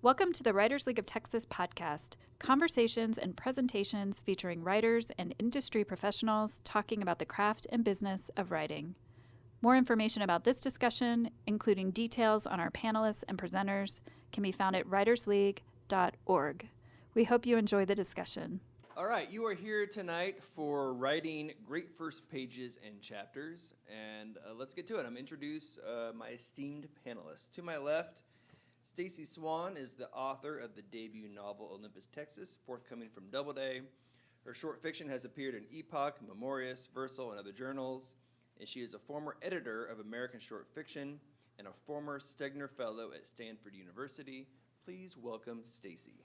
Welcome to the Writers League of Texas podcast, conversations and presentations featuring writers and industry professionals talking about the craft and business of writing. More information about this discussion, including details on our panelists and presenters, can be found at writersleague.org. We hope you enjoy the discussion. All right, you are here tonight for writing great first pages and chapters, and let's get to it. I'm going to introduce my esteemed panelists. To my left, Stacey Swann is the author of the debut novel Olympus, Texas, forthcoming from Doubleday. Her short fiction has appeared in Epoch, Memoir, Versal, and other journals, and she is a former editor of American Short Fiction and a former Stegner Fellow at Stanford University. Please welcome Stacey.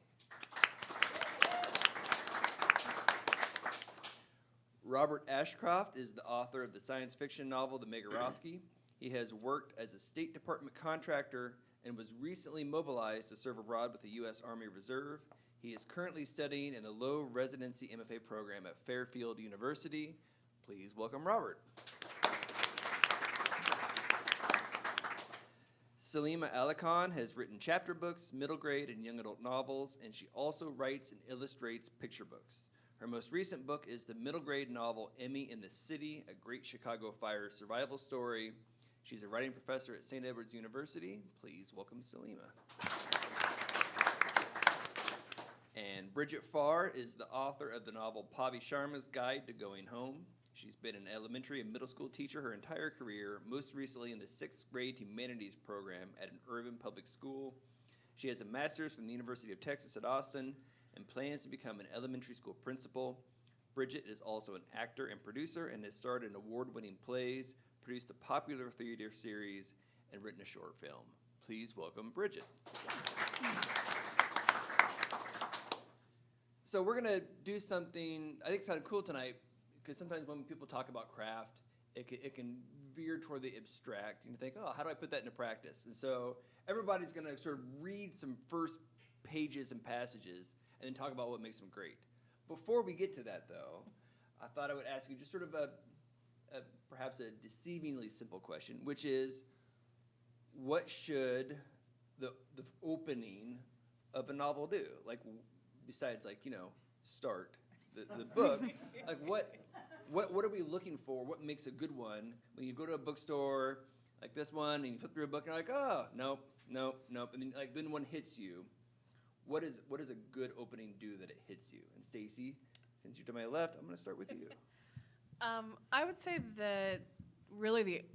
Robert Ashcroft is the author of the science fiction novel The Megorothky. He has worked as a State Department contractor and was recently mobilized to serve abroad with the U.S. Army Reserve. He is currently studying in the low residency MFA program at Fairfield University. Please welcome Robert. Salima Alikhan has written chapter books, middle grade, and young adult novels, and she also writes and illustrates picture books. Her most recent book is the middle grade novel Emmy in the City, a Great Chicago Fire survival story. She's a writing professor at St. Edward's University. Please welcome Salima. And Bridget Farr is the author of the novel Pahlavi Sharma's Guide to Going Home. She's been an elementary and middle school teacher her entire career, most recently in the 6th grade humanities program at an urban public school. She has a master's from the University of Texas at Austin and plans to become an elementary school principal. Bridget is also an actor and producer and has starred in award-winning plays, produced a popular theater series, and written a short film. Please welcome Bridget. So we're going to do something I think is kind of cool tonight, because sometimes when people talk about craft, it can veer toward the abstract. And you think, oh, how do I put that into practice? And so everybody's going to sort of read some first pages and passages and then talk about what makes them great. Before we get to that, though, I thought I would ask you just sort of perhaps a deceivingly simple question, which is, what should the opening of a novel do? Like, besides, like, start the book, like what are we looking for? What makes a good one? When you go to a bookstore like this one and you flip through a book and you're like, oh, nope, and then one hits you. What does a good opening do that it hits you? And Stacey, since you're to my left, I'm going to start with you. I would say that really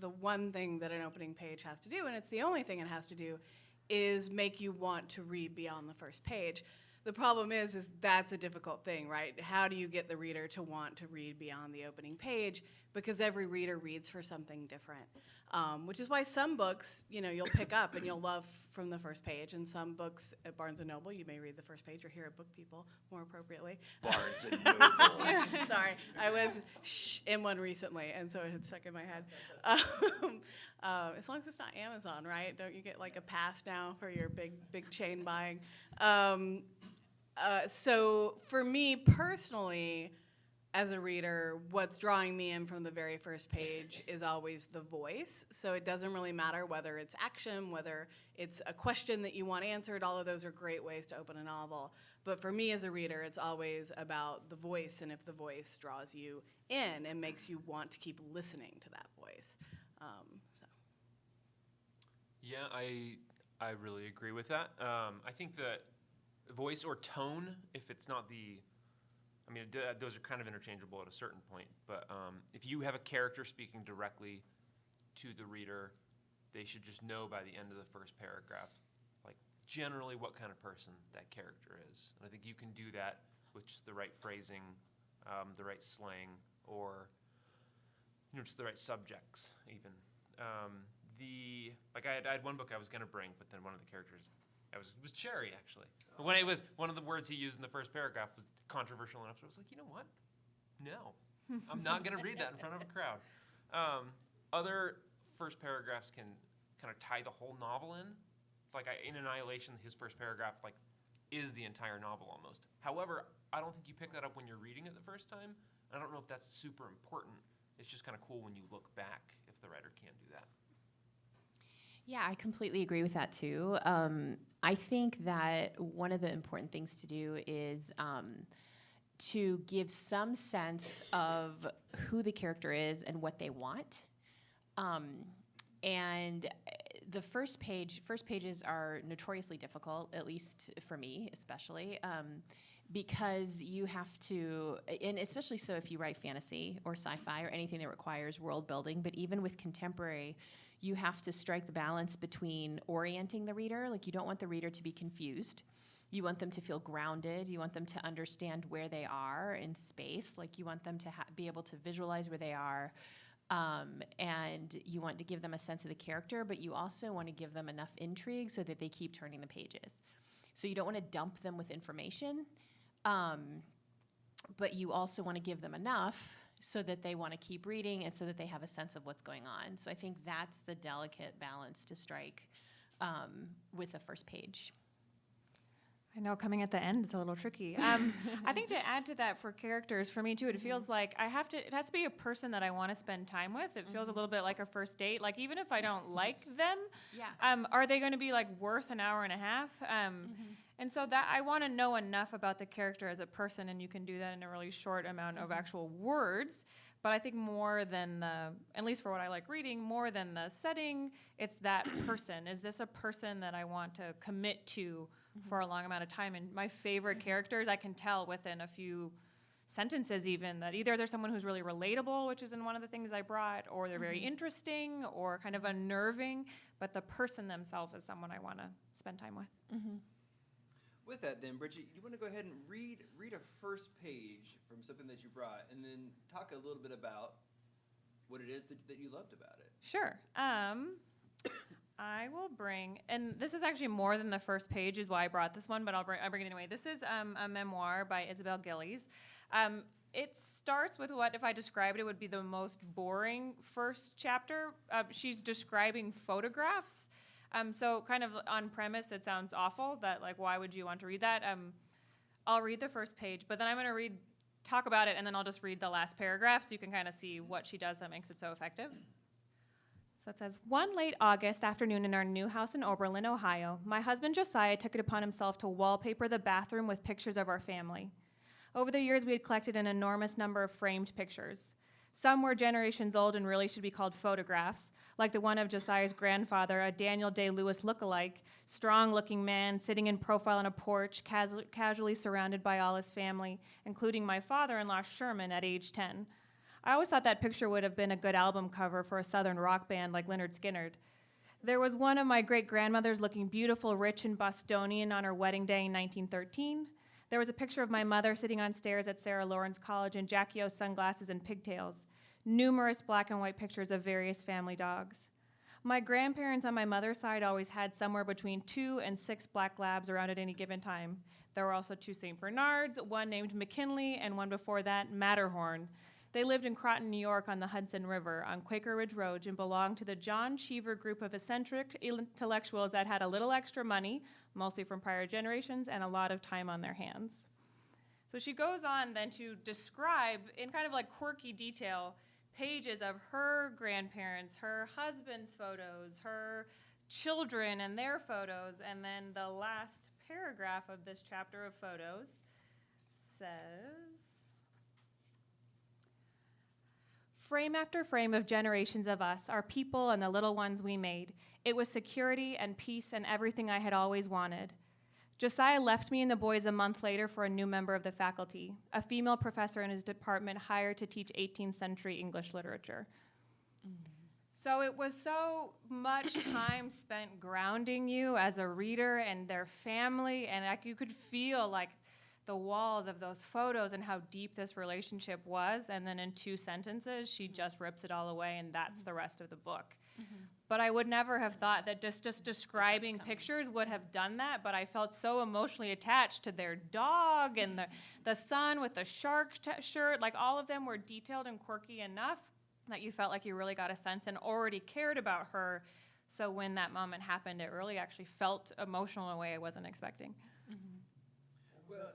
the one thing that an opening page has to do, and it's the only thing it has to do, is make you want to read beyond the first page. The problem is that's a difficult thing, right? How do you get the reader to want to read beyond the opening page? Because every reader reads for something different, which is why some books, you'll pick up and you'll love from the first page, and some books at Barnes & Noble, you may read the first page, or here at Book People, more appropriately. Barnes & Noble. Sorry, I was in one recently, and so it had stuck in my head. As long as it's not Amazon, right? Don't you get like a pass now for your big chain buying? So for me personally, as a reader, what's drawing me in from the very first page is always the voice. So it doesn't really matter whether it's action, whether it's a question that you want answered. All of those are great ways to open a novel. But for me as a reader, it's always about the voice, and if the voice draws you in and makes you want to keep listening to that voice. Yeah, I really agree with that. I think that voice or tone, if it's not those are kind of interchangeable at a certain point. But if you have a character speaking directly to the reader, they should just know by the end of the first paragraph, like generally what kind of person that character is. And I think you can do that with just the right phrasing, the right slang, or just the right subjects even. I had one book I was going to bring, but then one of the characters was Cherry, actually. But when it was one of the words he used in the first paragraph was controversial enough that I was like, you know what? No, I'm not going to read that in front of a crowd. Other first paragraphs can kind of tie the whole novel in. In Annihilation, his first paragraph is the entire novel almost. However, I don't think you pick that up when you're reading it the first time. I don't know if that's super important. It's just kind of cool when you look back if the writer can do that. Yeah, I completely agree with that too. I think that one of the important things to do is to give some sense of who the character is and what they want. And the first pages are notoriously difficult, at least for me, especially, because you have to, and especially so if you write fantasy or sci-fi or anything that requires world building, but even with contemporary, you have to strike the balance between orienting the reader. Like, you don't want the reader to be confused. You want them to feel grounded. You want them to understand where they are in space. Like, you want them to be able to visualize where they are. And you want to give them a sense of the character, but you also want to give them enough intrigue so that they keep turning the pages. So you don't want to dump them with information, but you also want to give them enough so that they want to keep reading and so that they have a sense of what's going on. So I think that's the delicate balance to strike with the first page. I know coming at the end is a little tricky. I think to add to that for characters, for me too, it feels like it has to be a person that I want to spend time with. It feels a little bit like a first date. Like, even if I don't like them, are they going to be like worth an hour and a half? And so that I want to know enough about the character as a person, and you can do that in a really short amount of actual words. But I think more than at least for what I like reading, more than the setting, it's that person. Is this a person that I want to commit to for a long amount of time? And my favorite characters, I can tell within a few sentences even, that either they're someone who's really relatable, which is in one of the things I brought, or they're very interesting or kind of unnerving, but the person themselves is someone I want to spend time with. With that, then, Bridget, you want to go ahead and read a first page from something that you brought, and then talk a little bit about what it is that you loved about it. Sure. I will bring, and this is actually more than the first page is why I brought this one, but I'll bring it anyway. This is a memoir by Isabelle Gillies. It starts with what, if I described it, would be the most boring first chapter. She's describing photographs. So kind of on premise, it sounds awful that, like, why would you want to read that? I'll read the first page, but then I'm going to talk about it, and then I'll just read the last paragraph so you can kind of see what she does that makes it so effective. So it says, one late August afternoon in our new house in Oberlin, Ohio, my husband Josiah took it upon himself to wallpaper the bathroom with pictures of our family. Over the years, we had collected an enormous number of framed pictures. Some were generations old and really should be called photographs, like the one of Josiah's grandfather, a Daniel Day-Lewis lookalike, strong-looking man sitting in profile on a porch, casually surrounded by all his family, including my father-in-law, Sharma, at age 10. I always thought that picture would have been a good album cover for a southern rock band like Lynyrd Skynyrd. There was one of my great-grandmothers looking beautiful, rich, and Bostonian on her wedding day in 1913. There was a picture of my mother sitting on stairs at Sarah Lawrence College in Jackie O sunglasses and pigtails. Numerous black and white pictures of various family dogs. My grandparents on my mother's side always had somewhere between 2 and 6 black labs around at any given time. There were also 2 St. Bernards, one named McKinley, and one before that, Matterhorn. They lived in Croton, New York on the Hudson River on Quaker Ridge Road and belonged to the John Cheever group of eccentric intellectuals that had a little extra money, mostly from prior generations, and a lot of time on their hands. So she goes on then to describe, in kind of like quirky detail, pages of her grandparents, her husband's photos, her children and their photos, and then the last paragraph of this chapter of photos says, frame after frame of generations of us, our people and the little ones we made. It was security and peace and everything I had always wanted. Josiah left me and the boys a month later for a new member of the faculty, a female professor in his department hired to teach 18th century English literature. So it was so much time spent grounding you as a reader and their family, and you could feel like the walls of those photos and how deep this relationship was, and then in 2 sentences, she just rips it all away, and that's the rest of the book. But I would never have thought that just describing pictures would have done that, but I felt so emotionally attached to their dog and the son with the shark shirt. Like, all of them were detailed and quirky enough that you felt like you really got a sense and already cared about her. So when that moment happened, it really actually felt emotional in a way I wasn't expecting. Well,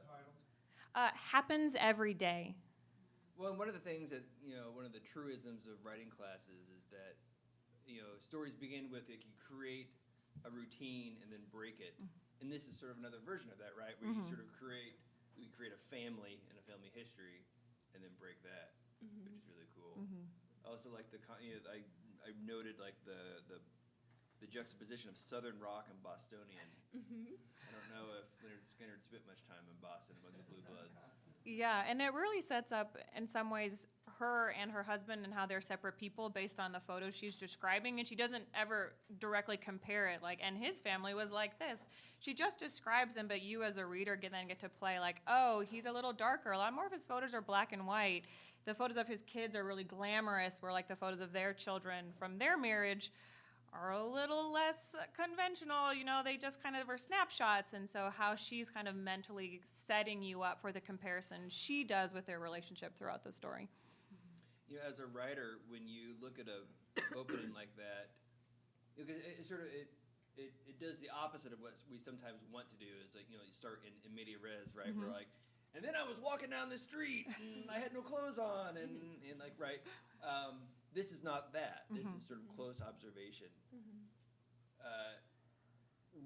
Happens every day. Well, one of the things that, one of the truisms of writing classes is that stories begin with like you create a routine and then break it. And this is sort of another version of that, right? Where you sort of create a family and a family history and then break that, which is really cool. I also like I noted like the juxtaposition of Southern rock and Bostonian. I don't know if Leonard Skinner spent much time in Boston among the Blue Bloods. Yeah, and it really sets up, in some ways, her and her husband and how they're separate people based on the photos she's describing, and she doesn't ever directly compare it, like, and his family was like this. She just describes them, but you as a reader then get to play, like, oh, he's a little darker. A lot more of his photos are black and white. The photos of his kids are really glamorous, where, like, the photos of their children from their marriage are a little less conventional, they just kind of are snapshots. And so how she's kind of mentally setting you up for the comparison she does with their relationship throughout the story. As a writer, when you look at a opening like that, it does the opposite of what we sometimes want to do. Is like, you start in media res, right? We're like, and then I was walking down the street and I had no clothes on and like, right. This is not that. This is sort of close observation.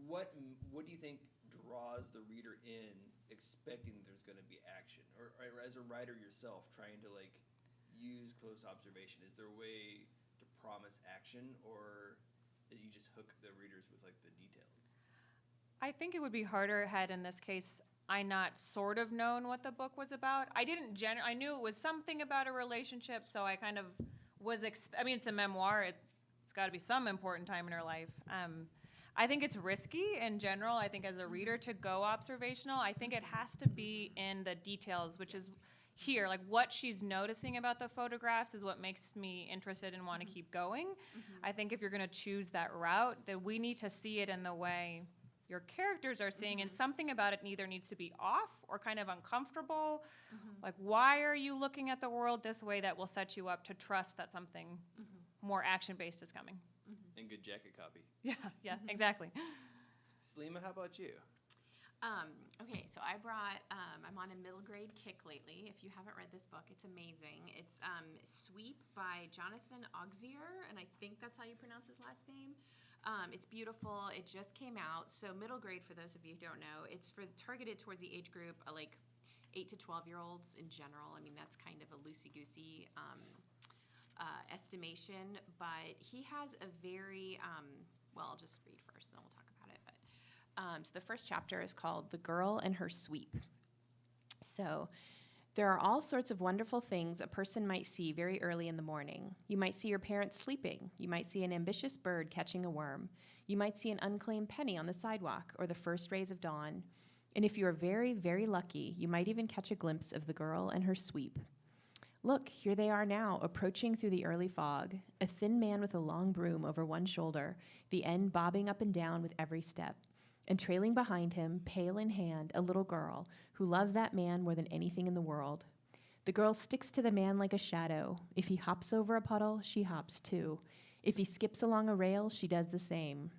What do you think draws the reader in, expecting there's going to be action, or as a writer yourself, trying to like use close observation? Is there a way to promise action, or that you just hook the readers with like the details? I think it would be harder had, in this case, I not sort of known what the book was about. I didn't I knew it was something about a relationship, so I kind of was, it's a memoir. It's got to be some important time in her life. I think it's risky in general. I think as a reader to go observational, I think it has to be in the details, which is here. Like what she's noticing about the photographs is what makes me interested and want to keep going. I think if you're going to choose that route, then we need to see it in the way your characters are seeing, and something about it either needs to be off or kind of uncomfortable. Like, why are you looking at the world this way? That will set you up to trust that something more action-based is coming. And good jacket copy. Yeah, exactly. Salima, how about you? Okay, so I'm on a middle grade kick lately. If you haven't read this book, it's amazing. It's Sweep by Jonathan Auxier, and I think that's how you pronounce his last name. It's beautiful. It just came out. So middle grade, for those of you who don't know, it's targeted towards the age group like 8 to 12-year-olds in general. I mean, that's kind of a loosey-goosey estimation. But he has a very, I'll just read first, and then we'll talk about it. But so the first chapter is called The Girl and Her Sweep. So there are all sorts of wonderful things a person might see very early in the morning. You might see your parents sleeping. You might see an ambitious bird catching a worm. You might see an unclaimed penny on the sidewalk or the first rays of dawn. And if you are very, very lucky, you might even catch a glimpse of the girl and her sweep. Look, here they are now, approaching through the early fog, a thin man with a long broom over one shoulder, the end bobbing up and down with every step. And trailing behind him, pail in hand, a little girl who loves that man more than anything in the world. The girl sticks to the man like a shadow. If he hops over a puddle, she hops too. If he skips along a rail, she does the same.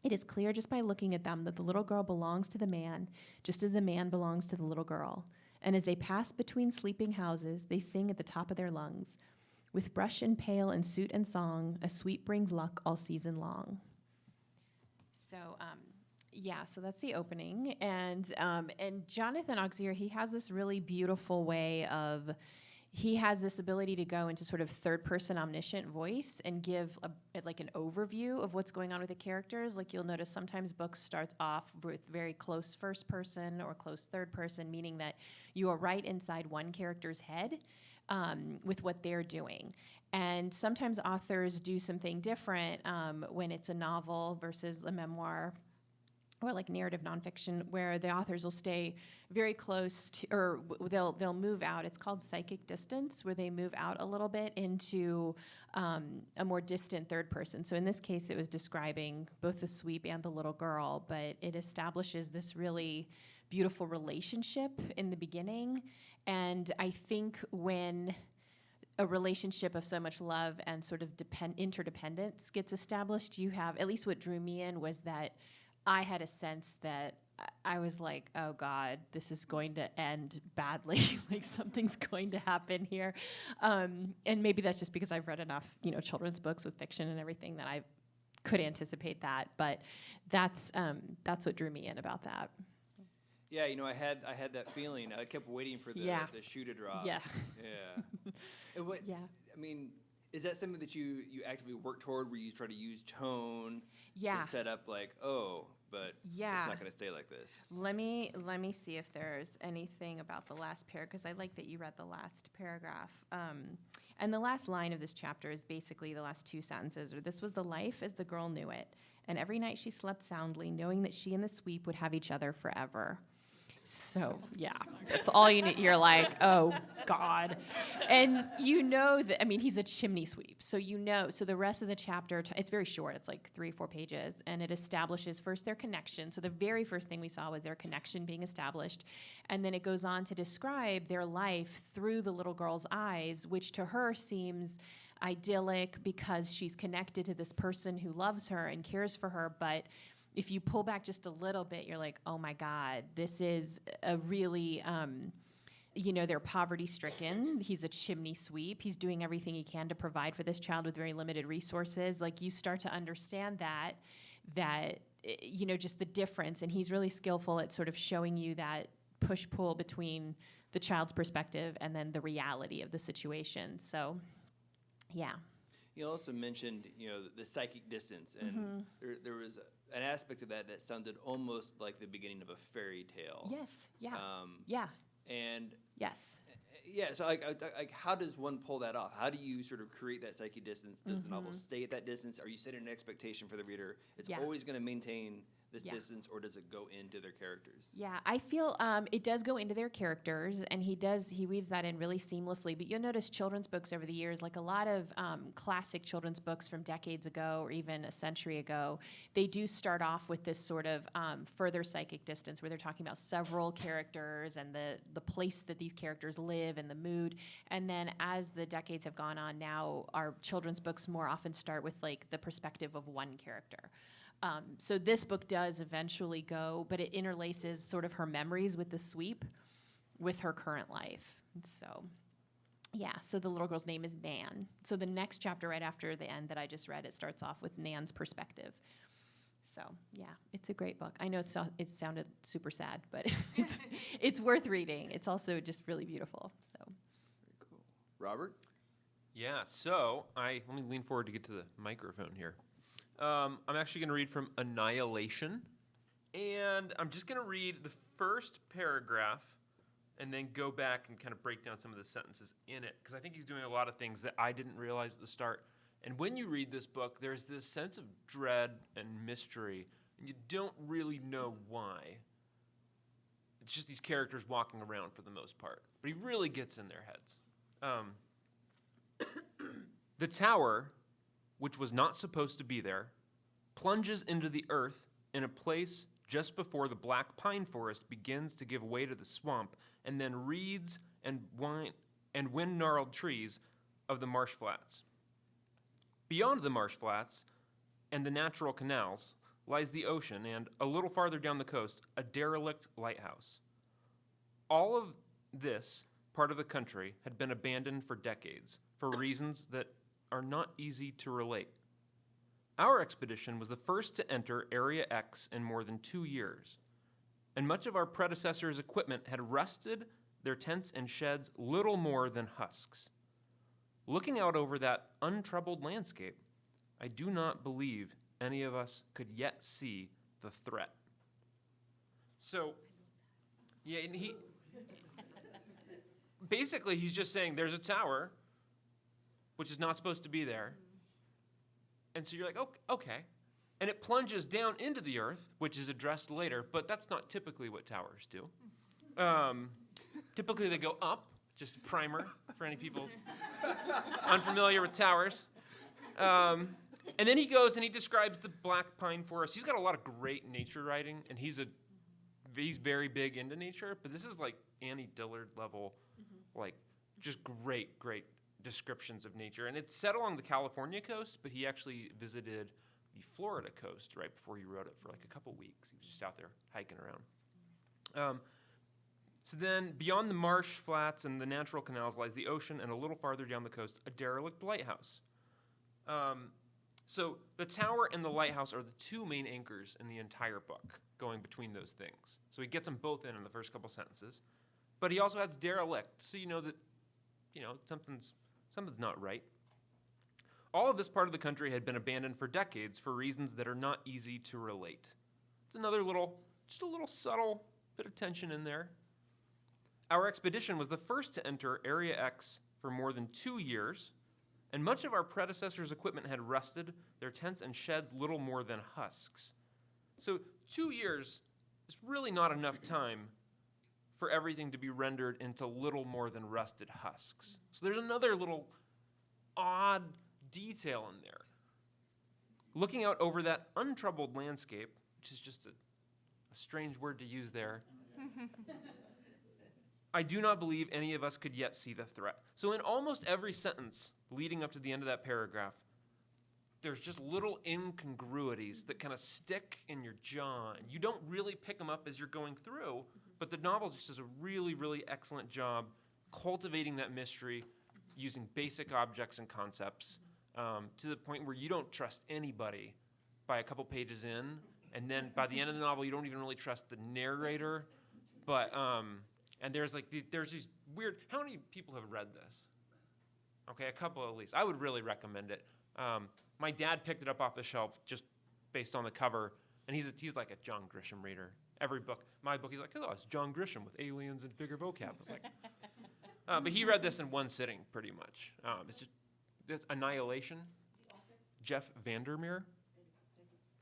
It is clear just by looking at them that the little girl belongs to the man, just as the man belongs to the little girl. And as they pass between sleeping houses, they sing at the top of their lungs. With brush and pail and suit and song, a sweep brings luck all season long. So that's the opening. And Jonathan Auxier, he has this really beautiful way he has this ability to go into sort of third-person omniscient voice and give an overview of what's going on with the characters. Like you'll notice sometimes books starts off with very close first person or close third person, meaning that you are right inside one character's head with what they're doing. And sometimes authors do something different when it's a novel versus a memoir or like narrative nonfiction, where the authors will stay very close to, or they'll move out. It's called psychic distance, where they move out a little bit into a more distant third person. So in this case, it was describing both the sweep and the little girl, but it establishes this really beautiful relationship in the beginning. And I think when a relationship of so much love and sort of interdependence gets established, you have, at least what drew me in was that I had a sense that I was like, oh God, this is going to end badly. Like something's going to happen here. And maybe that's just because I've read enough, children's books with fiction and everything that I could anticipate that. But that's what drew me in about that. Yeah, I had that feeling. I kept waiting for the shoe to drop. Yeah. Yeah. And what? Yeah. I mean, is that something that you actively work toward, where you try to use tone to set up but it's not going to stay like this? Let me see if there's anything about the last paragraph, because I like that you read the last paragraph. And the last line of this chapter is basically the last two sentences, or this was the life as the girl knew it. And every night she slept soundly, knowing that she and the sweep would have each other forever. So, yeah, that's all you need. You're like, oh, God. And he's a chimney sweep. So, so the rest of the chapter, it's very short. It's like 3 or 4 pages. And it establishes first their connection. So the very first thing we saw was their connection being established. And then it goes on to describe their life through the little girl's eyes, which to her seems idyllic because she's connected to this person who loves her and cares for her. But if you pull back just a little bit, you're like, oh my God, this is a really, they're poverty stricken. He's a chimney sweep. He's doing everything he can to provide for this child with very limited resources. Like, you start to understand that, just the difference. And he's really skillful at sort of showing you that push-pull between the child's perspective and then the reality of the situation. So, yeah. You also mentioned, the psychic distance, and there was an aspect of that sounded almost like the beginning of a fairy tale. Yes. Yeah. And yes. Yeah. So, how does one pull that off? How do you sort of create that psychic distance? Does the novel stay at that distance? Are you setting an expectation for the reader? It's always going to maintain this distance, or does it go into their characters? Yeah, I feel it does go into their characters, and he weaves that in really seamlessly. But you'll notice children's books over the years, like a lot of classic children's books from decades ago or even a century ago, they do start off with this sort of further psychic distance where they're talking about several characters and the place that these characters live and the mood. And then as the decades have gone on, now our children's books more often start with like the perspective of one character. So this book does eventually go, but it interlaces sort of her memories with the sweep with her current life. So, yeah, so the little girl's name is Nan. So the next chapter right after the end that I just read, it starts off with Nan's perspective. So, yeah, it's a great book. I know it sounded super sad, but it's worth reading. It's also just really beautiful. So, very cool. Robert? Yeah, so let me lean forward to get to the microphone here. I'm actually going to read from Annihilation, and I'm just going to read the first paragraph and then go back and kind of break down some of the sentences in it, because I think he's doing a lot of things that I didn't realize at the start. And when you read this book, there's this sense of dread and mystery, and you don't really know why. It's just these characters walking around for the most part, but he really gets in their heads. The tower, which was not supposed to be there, plunges into the earth in a place just before the black pine forest begins to give way to the swamp, and then reeds and wind-gnarled trees of the marsh flats. Beyond the marsh flats and the natural canals lies the ocean, and a little farther down the coast, a derelict lighthouse. All of this part of the country had been abandoned for decades, for reasons that are not easy to relate. Our expedition was the first to enter Area X in more than 2 years, and much of our predecessors' equipment had rusted, their tents and sheds little more than husks. Looking out over that untroubled landscape, I do not believe any of us could yet see the threat. So, yeah, and basically he's just saying there's a tower which is not supposed to be there. And so you're like, okay. And it plunges down into the earth, which is addressed later, but that's not typically what towers do. Typically they go up, just a primer for any people unfamiliar with towers. And then he goes and he describes the black pine forest. He's got a lot of great nature writing, and he's very big into nature, but this is like Annie Dillard level, like just great descriptions of nature. And it's set along the California coast, but he actually visited the Florida coast right before he wrote it for like a couple weeks. He was just out there hiking around. So then, beyond the marsh flats and the natural canals lies the ocean, and a little farther down the coast, a derelict lighthouse. So the tower and the lighthouse are the two main anchors in the entire book, going between those things. So he gets them both in the first couple sentences. But he also adds derelict, so you know that, something's not right. All of this part of the country had been abandoned for decades for reasons that are not easy to relate. It's another just a little subtle bit of tension in there. Our expedition was the first to enter Area X for more than 2 years, and much of our predecessors' equipment had rusted, their tents and sheds little more than husks. So 2 years is really not enough time for everything to be rendered into little more than rusted husks. So there's another little odd detail in there. Looking out over that untroubled landscape, which is just a strange word to use there, I do not believe any of us could yet see the threat. So in almost every sentence leading up to the end of that paragraph, there's just little incongruities that kind of stick in your jaw, and you don't really pick them up as you're going through, but the novel just does a really, really excellent job cultivating that mystery using basic objects and concepts to the point where you don't trust anybody by a couple pages in, and then by the end of the novel, you don't even really trust the narrator, but... And there's these weird, how many people have read this? Okay, a couple at least. I would really recommend it. My dad picked it up off the shelf just based on the cover, and he's like a John Grisham reader. My book, he's like, oh, it's John Grisham with aliens and bigger vocab. I was like, but he read this in one sitting pretty much. It's Annihilation, Jeff Vandermeer.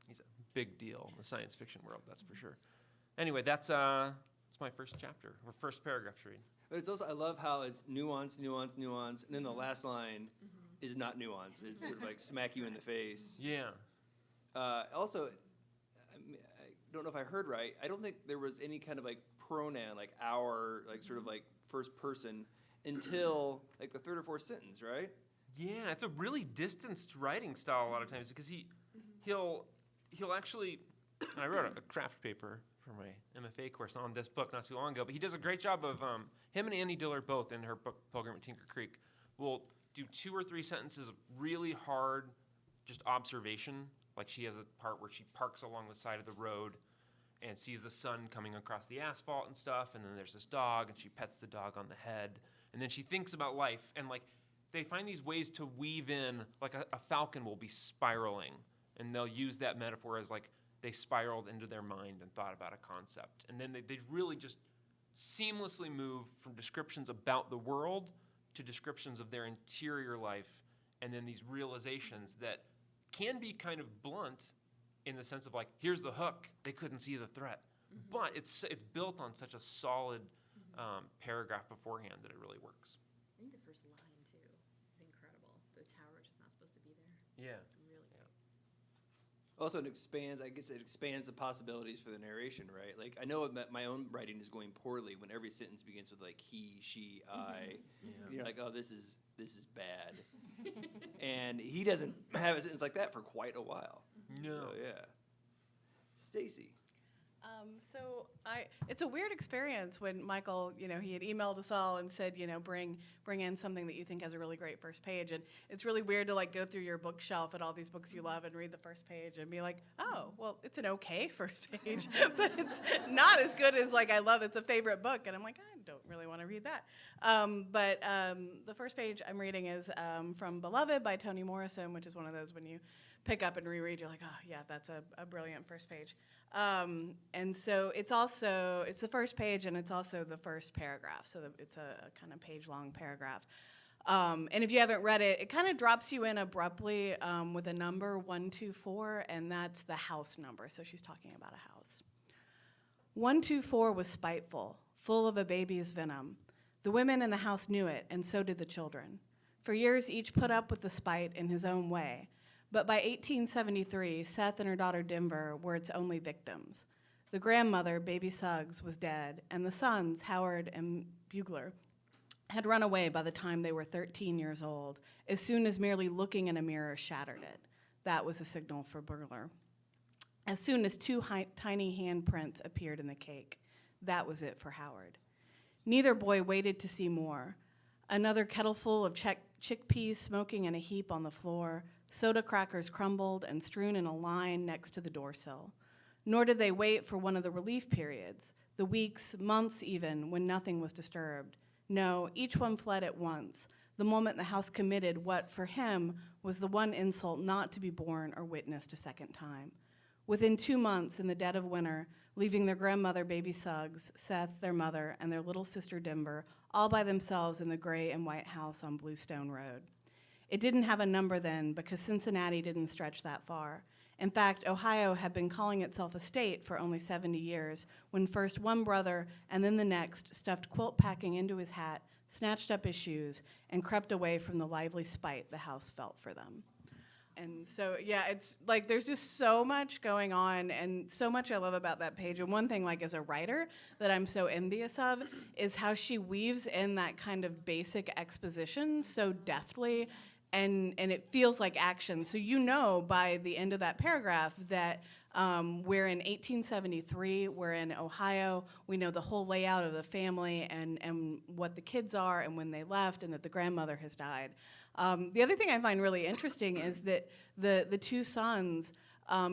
He's a big deal in the science fiction world, that's for sure. Anyway, that's my first chapter, or first paragraph to read. But it's also, I love how it's nuance, and then the last line is not nuance. It's sort of like smack you in the face. Yeah. Also, I don't know if I heard right. I don't think there was any kind of like pronoun, like our, like sort of like first person until like the third or fourth sentence, right? Yeah, it's a really distanced writing style a lot of times because he'll actually, I wrote a craft paper for my MFA course on this book not too long ago, but he does a great job of, him and Annie Dillard both in her book Pilgrim at Tinker Creek will do 2 or 3 sentences of really hard just observation. Like she has a part where she parks along the side of the road and sees the sun coming across the asphalt and stuff, and then there's this dog and she pets the dog on the head, and then she thinks about life, and like they find these ways to weave in, like a falcon will be spiraling, and they'll use that metaphor as like they spiraled into their mind and thought about a concept. And then they really just seamlessly move from descriptions about the world to descriptions of their interior life, and then these realizations that can be kind of blunt in the sense of like, here's the hook, they couldn't see the threat. But it's built on such a solid paragraph beforehand that it really works. I think the first line, too, is incredible. The tower is just not supposed to be there. Yeah. Really good. Also, it expands the possibilities for the narration, right? Like, I know my own writing is going poorly when every sentence begins with like he, she, I. You're like, oh, this is bad. And he doesn't have a sentence like that for quite a while. No. So, yeah. Stacey. It's a weird experience when Michael, he had emailed us all and said, bring in something that you think has a really great first page. And it's really weird to like go through your bookshelf and all these books you love and read the first page and be like, oh, well, it's an okay first page, but it's not as good as like, I love it's a favorite book. And I'm like, I don't really want to read that. But the first page I'm reading is from Beloved by Toni Morrison, which is one of those when you pick up and reread, you're like, oh yeah, that's a brilliant first page. And so it's the first page and it's also the first paragraph. So it's a kind of page-long paragraph. And if you haven't read it, it kind of drops you in abruptly with a number 124, and that's the house number. So she's talking about a house. 124 was spiteful, full of a baby's venom. The women in the house knew it, and so did the children. For years, each put up with the spite in his own way. But by 1873, Seth and her daughter Denver were its only victims. The grandmother, Baby Suggs, was dead, and the sons, Howard and Bugler, had run away by the time they were 13 years old, as soon as merely looking in a mirror shattered it. That was a signal for burglar. As soon as two tiny handprints appeared in the cake, that was it for Howard. Neither boy waited to see more. Another kettleful of chickpeas smoking in a heap on the floor, soda crackers crumbled and strewn in a line next to the door sill. Nor did they wait for one of the relief periods, the weeks, months even, when nothing was disturbed. No, each one fled at once, the moment the house committed what, for him, was the one insult not to be borne or witnessed a second time. Within 2 months, in the dead of winter, leaving their grandmother, baby Suggs, Seth, their mother, and their little sister Denver, all by themselves in the gray and white house on Bluestone Road. It didn't have a number then because Cincinnati didn't stretch that far. In fact, Ohio had been calling itself a state for only 70 years when first one brother and then the next stuffed quilt packing into his hat, snatched up his shoes, and crept away from the lively spite the house felt for them. And so, yeah, it's like there's just so much going on and so much I love about that page. And one thing, like as a writer, that I'm so envious of is how she weaves in that kind of basic exposition so deftly, and it feels like action. So you know by the end of that paragraph that we're in 1873, we're in Ohio, we know the whole layout of the family and what the kids are and when they left and that the grandmother has died. The other thing I find really interesting is that the two sons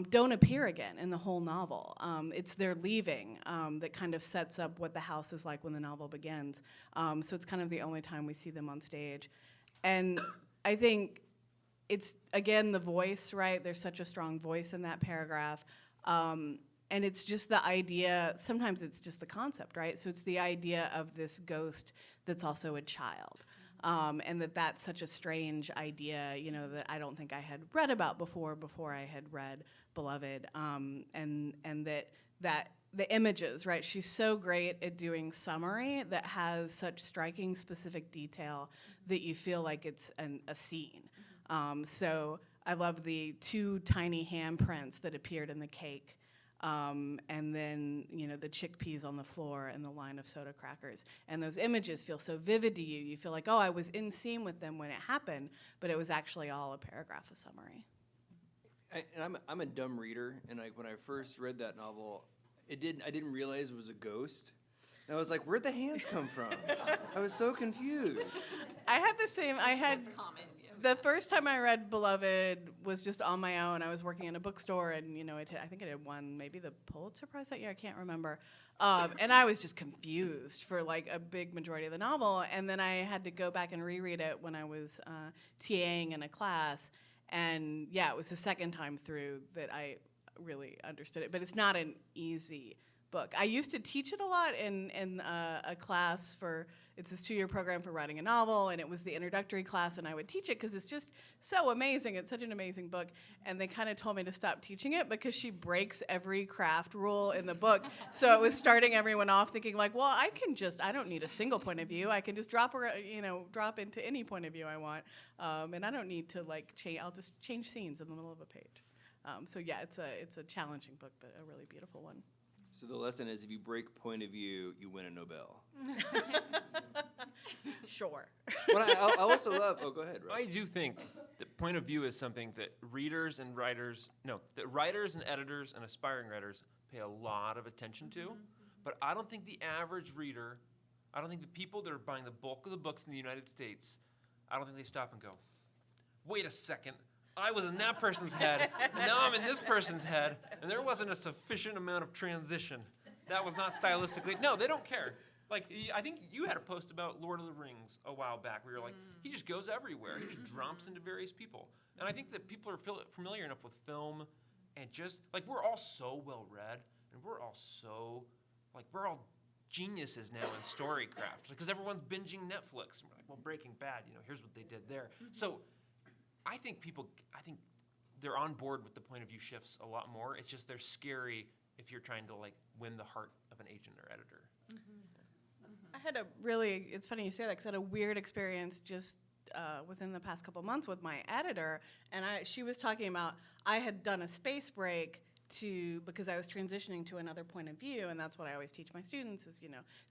don't appear again in the whole novel. It's their leaving that kind of sets up what the house is like when the novel begins. So it's kind of the only time we see them on stage. And I think it's, again, the voice, right? There's such a strong voice in that paragraph. And it's just the idea, sometimes it's just the concept, right? So it's the idea of this ghost that's also a child. And that's such a strange idea, you know, that I don't think I had read about before I had read Beloved. And that the images, right? She's so great at doing summary that has such striking specific detail that you feel like it's a scene. So I love the two tiny handprints that appeared in the cake. And then, you know, the chickpeas on the floor and the line of soda crackers. And those images feel so vivid to you. You feel like, oh, I was in scene with them when it happened, but it was actually all a paragraph of summary. I'm a dumb reader, and like when I first read that novel, I didn't realize it was a ghost. And I was like, where'd the hands come from? I was so confused. I had the same. The first time I read Beloved was just on my own. I was working in a bookstore, and you know, I think it had won maybe the Pulitzer Prize that year. I can't remember. And I was just confused for like a big majority of the novel. And then I had to go back and reread it when I was TAing in a class. And yeah, it was the second time through that I really understood it. But it's not an easy book. I used to teach it a lot in a class for, it's this 2-year program for writing a novel, and it was the introductory class, and I would teach it because it's just so amazing. It's such an amazing book. And they kind of told me to stop teaching it because she breaks every craft rule in the book. So it was starting everyone off thinking like, well, I don't need a single point of view. I can just drop into any point of view I want. And I don't need to like change, I'll just change scenes in the middle of a page. So yeah, it's a challenging book, but a really beautiful one. So the lesson is, if you break point of view, you win a Nobel. Sure. What I also love. Oh, go ahead, Rob. I do think that point of view is something that writers and editors and aspiring writers pay a lot of attention to. But I don't think the average reader, I don't think the people that are buying the bulk of the books in the United States, I don't think they stop and go, wait a second. I was in that person's head, now I'm in this person's head, and there wasn't a sufficient amount of transition. That was not stylistically. No, they don't care. Like, I think you had a post about Lord of the Rings a while back where you're like, he just goes everywhere. He just drops into various people. And I think that people are familiar enough with film and just, like, we're all so well-read, and we're all geniuses now in storycraft. Because everyone's binging Netflix. And we're like, well, Breaking Bad, here's what they did there. So I think they're on board with the point of view shifts a lot more. It's just they're scary if you're trying to like win the heart of an agent or editor. I had it's funny you say that because I had a weird experience just within the past couple months with my editor, and she was talking about I had done a space break because I was transitioning to another point of view, and that's what I always teach my students is,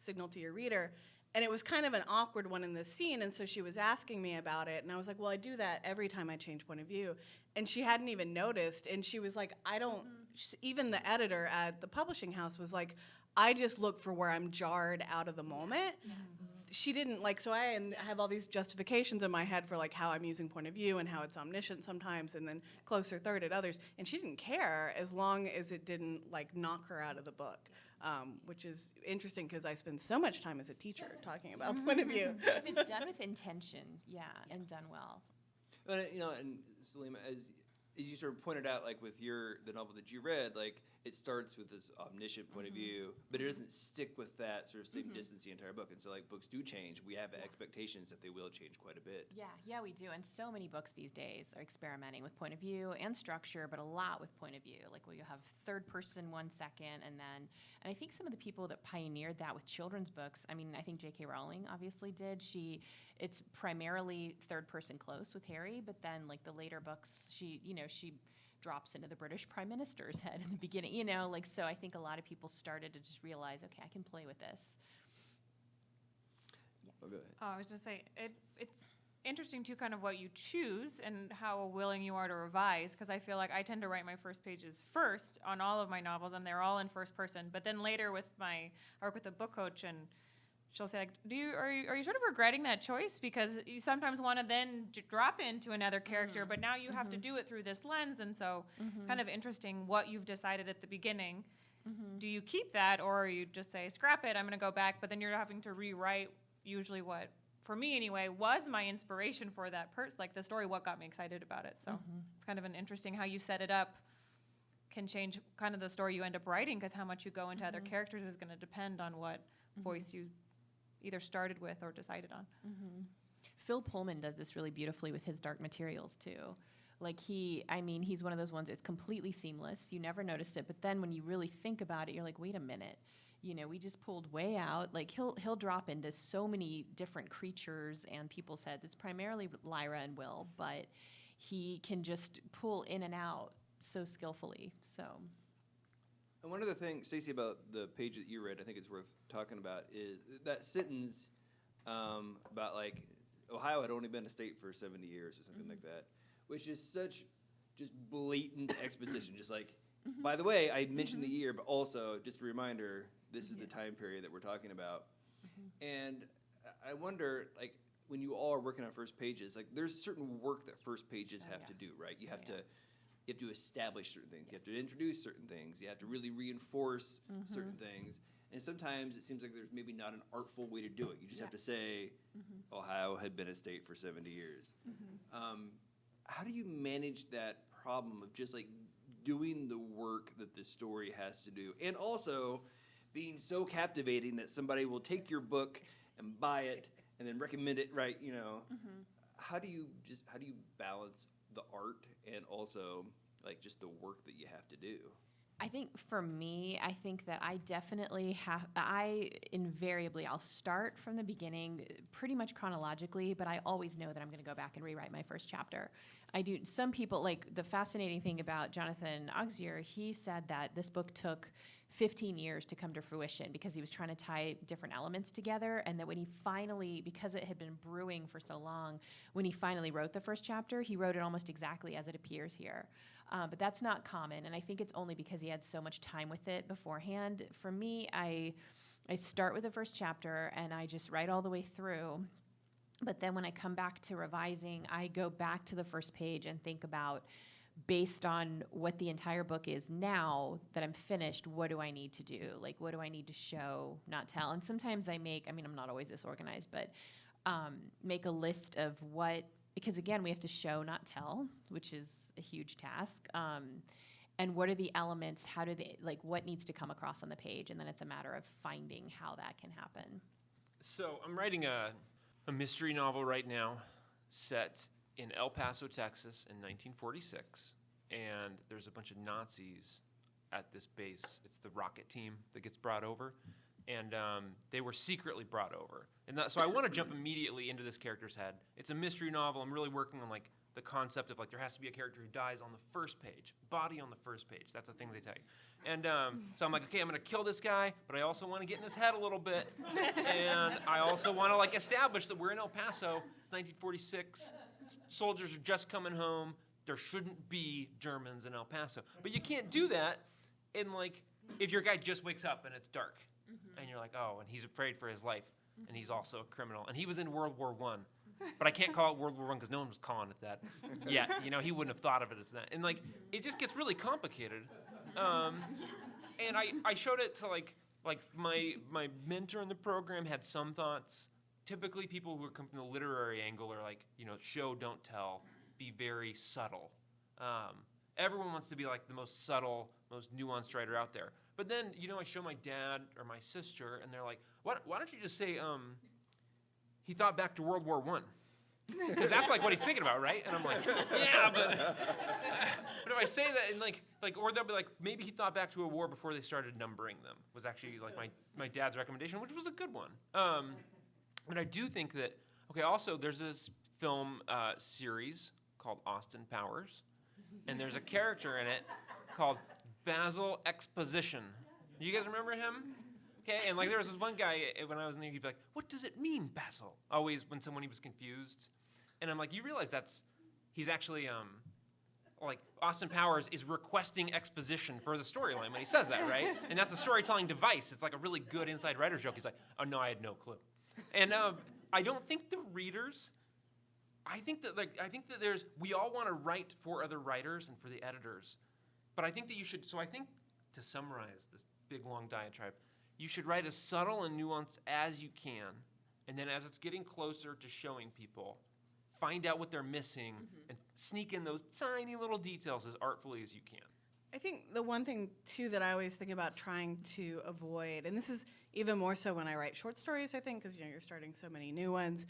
signal to your reader. And it was kind of an awkward one in this scene, and so she was asking me about it, and I was like, well, I do that every time I change point of view. And she hadn't even noticed, and she was like, I don't, even the editor at the publishing house was like, I just look for where I'm jarred out of the moment. She didn't, so I have all these justifications in my head for, how I'm using point of view and how it's omniscient sometimes, and then closer third at others. And she didn't care as long as it didn't, knock her out of the book. Which is interesting because I spend so much time as a teacher talking about point of view. If it's done with intention, and done well. And Salima, as you sort of pointed out, with the novel that you read, it starts with this omniscient point of view, but it doesn't stick with that sort of same distance the entire book. And so, books do change. We have expectations that they will change quite a bit. Yeah, we do. And so many books these days are experimenting with point of view and structure, but a lot with point of view. Where you have third person 1 second, and I think some of the people that pioneered that with children's books, I think J.K. Rowling obviously did. It's primarily third person close with Harry, but then the later books, she drops into the British Prime Minister's head in the beginning, so I think a lot of people started to just realize, okay, I can play with this. Yeah. Oh, go ahead. I was just saying, it's interesting too, kind of what you choose and how willing you are to revise, because I feel like I tend to write my first pages first on all of my novels, and they're all in first person. But then later I work with a book coach, and she'll say, are you sort of regretting that choice? Because you sometimes want to then drop into another character, but now you have to do it through this lens. And so it's kind of interesting what you've decided at the beginning. Do you keep that, or you just say, scrap it, I'm going to go back, but then you're having to rewrite usually what, for me anyway, was my inspiration for that the story, what got me excited about it. So it's kind of an interesting how you set it up can change kind of the story you end up writing, because how much you go into other characters is going to depend on what voice you either started with or decided on. Phil Pullman does this really beautifully with his dark materials too. He's one of those ones, it's completely seamless. You never noticed it, but then when you really think about it, you're like, wait a minute. We just pulled way out. He'll drop into so many different creatures and people's heads. It's primarily Lyra and Will, but he can just pull in and out so skillfully. So. And one other thing, Stacey, about the page that you read, I think it's worth talking about, is that sentence about Ohio had only been a state for 70 years or something like that, which is such just blatant exposition. Just by the way, I mentioned the year, but also just a reminder, this is the time period that we're talking about. And I wonder, when you all are working on first pages, there's certain work that first pages have to do, right? You have to establish certain things. You have to introduce certain things. You have to really reinforce certain things. And sometimes it seems like there's maybe not an artful way to do it. You just have to say, Ohio had been a state for 70 years. How do you manage that problem of just doing the work that the story has to do, and also being so captivating that somebody will take your book and buy it and then recommend it, right? How do you balance the art and also just the work that you have to do? I think for me, I think that I definitely I'll start from the beginning pretty much chronologically, but I always know that I'm going to go back and rewrite my first chapter. I do. Some people, the fascinating thing about Jonathan Auxier, he said that this book took 15 years to come to fruition because he was trying to tie different elements together, and that when he finally, because it had been brewing for so long, when he finally wrote the first chapter, he wrote it almost exactly as it appears here. But that's not common, and I think it's only because he had so much time with it beforehand. For me, I start with the first chapter, and I just write all the way through. But then when I come back to revising, I go back to the first page and think about, based on what the entire book is now that I'm finished, what do I need to do? What do I need to show, not tell? And sometimes I'm not always this organized, but make a list of because again, we have to show, not tell, which is a huge task. And what are the elements? How do they, what needs to come across on the page? And then it's a matter of finding how that can happen. So I'm writing a mystery novel right now set in El Paso, Texas in 1946. And there's a bunch of Nazis at this base. It's the rocket team that gets brought over. And they were secretly brought over. And so I want to jump immediately into this character's head. It's a mystery novel. I'm really working on the concept of like there has to be a character who dies on the first page, body on the first page. That's a thing they tell you. And so I'm like, okay, I'm gonna kill this guy, but I also want to get in his head a little bit, and I also want to like establish that we're in El Paso. It's 1946. Soldiers are just coming home. There shouldn't be Germans in El Paso, but you can't do that. And like, if your guy just wakes up and it's dark, and you're like, oh, and he's afraid for his life, and he's also a criminal, and he was in World War I. But I can't call it World War I because no one was calling it that yet. You know, he wouldn't have thought of it as that. And like, it just gets really complicated. And I showed it to like my mentor in the program had some thoughts. Typically, people who come from the literary angle are like, you know, show, don't tell, be very subtle. Everyone wants to be like the most subtle, most nuanced writer out there. But then, you know, I show my dad or my sister, and they're like, why don't you just say, he thought back to World War I? Because that's like what he's thinking about, right? And I'm like, yeah, but if I say that, and like, or they'll be like, maybe he thought back to a war before they started numbering them. Was actually like my dad's recommendation, which was a good one. But I do think that also there's this film series called Austin Powers, and there's a character in it called Basil Exposition. Do you guys remember him? Okay, and like there was this one guy when I was in there, he'd be like, "What does it mean, Basil?" Always when he was confused, and I'm like, "You realize he's actually like Austin Powers is requesting exposition for the storyline when he says that, right? And that's a storytelling device. It's like a really good inside writer's joke. He's like, "Oh no, I had no clue," and I don't think the readers. I think that we all want to write for other writers and for the editors, but I think that you should. So I think to summarize this big long diatribe. You should write as subtle and nuanced as you can, and then as it's getting closer to showing people, find out what they're missing and sneak in those tiny little details as artfully as you can. I think the one thing, too, that I always think about trying to avoid, and this is even more so when I write short stories, I think, because you're starting so many new ones,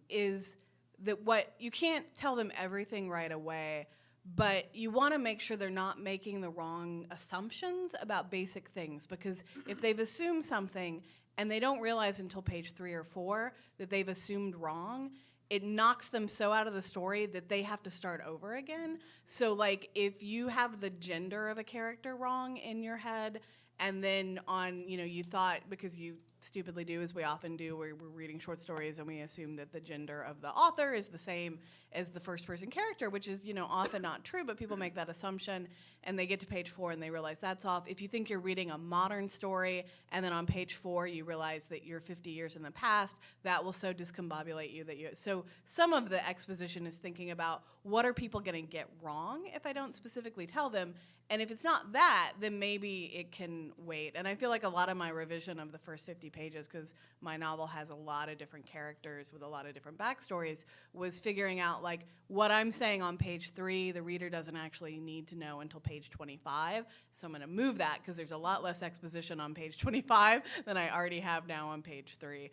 is that you can't tell them everything right away, but you want to make sure they're not making the wrong assumptions about basic things, because if they've assumed something and they don't realize until page 3 or 4 that they've assumed wrong, it knocks them so out of the story that they have to start over again. So like if you have the gender of a character wrong in your head, and then you thought, because you stupidly do, as we often do, we're reading short stories and we assume that the gender of the author is the same as the first person character, which is often not true, but people make that assumption, and they get to page 4 and they realize that's off. If you think you're reading a modern story and then on page 4 you realize that you're 50 years in the past, that will so discombobulate you so some of the exposition is thinking about what are people going to get wrong if I don't specifically tell them. And if it's not that, then maybe it can wait. And I feel like a lot of my revision of the first 50 pages, because my novel has a lot of different characters with a lot of different backstories, was figuring out like what I'm saying on page 3, the reader doesn't actually need to know until page 25. So I'm going to move that because there's a lot less exposition on page 25 than I already have now on page 3.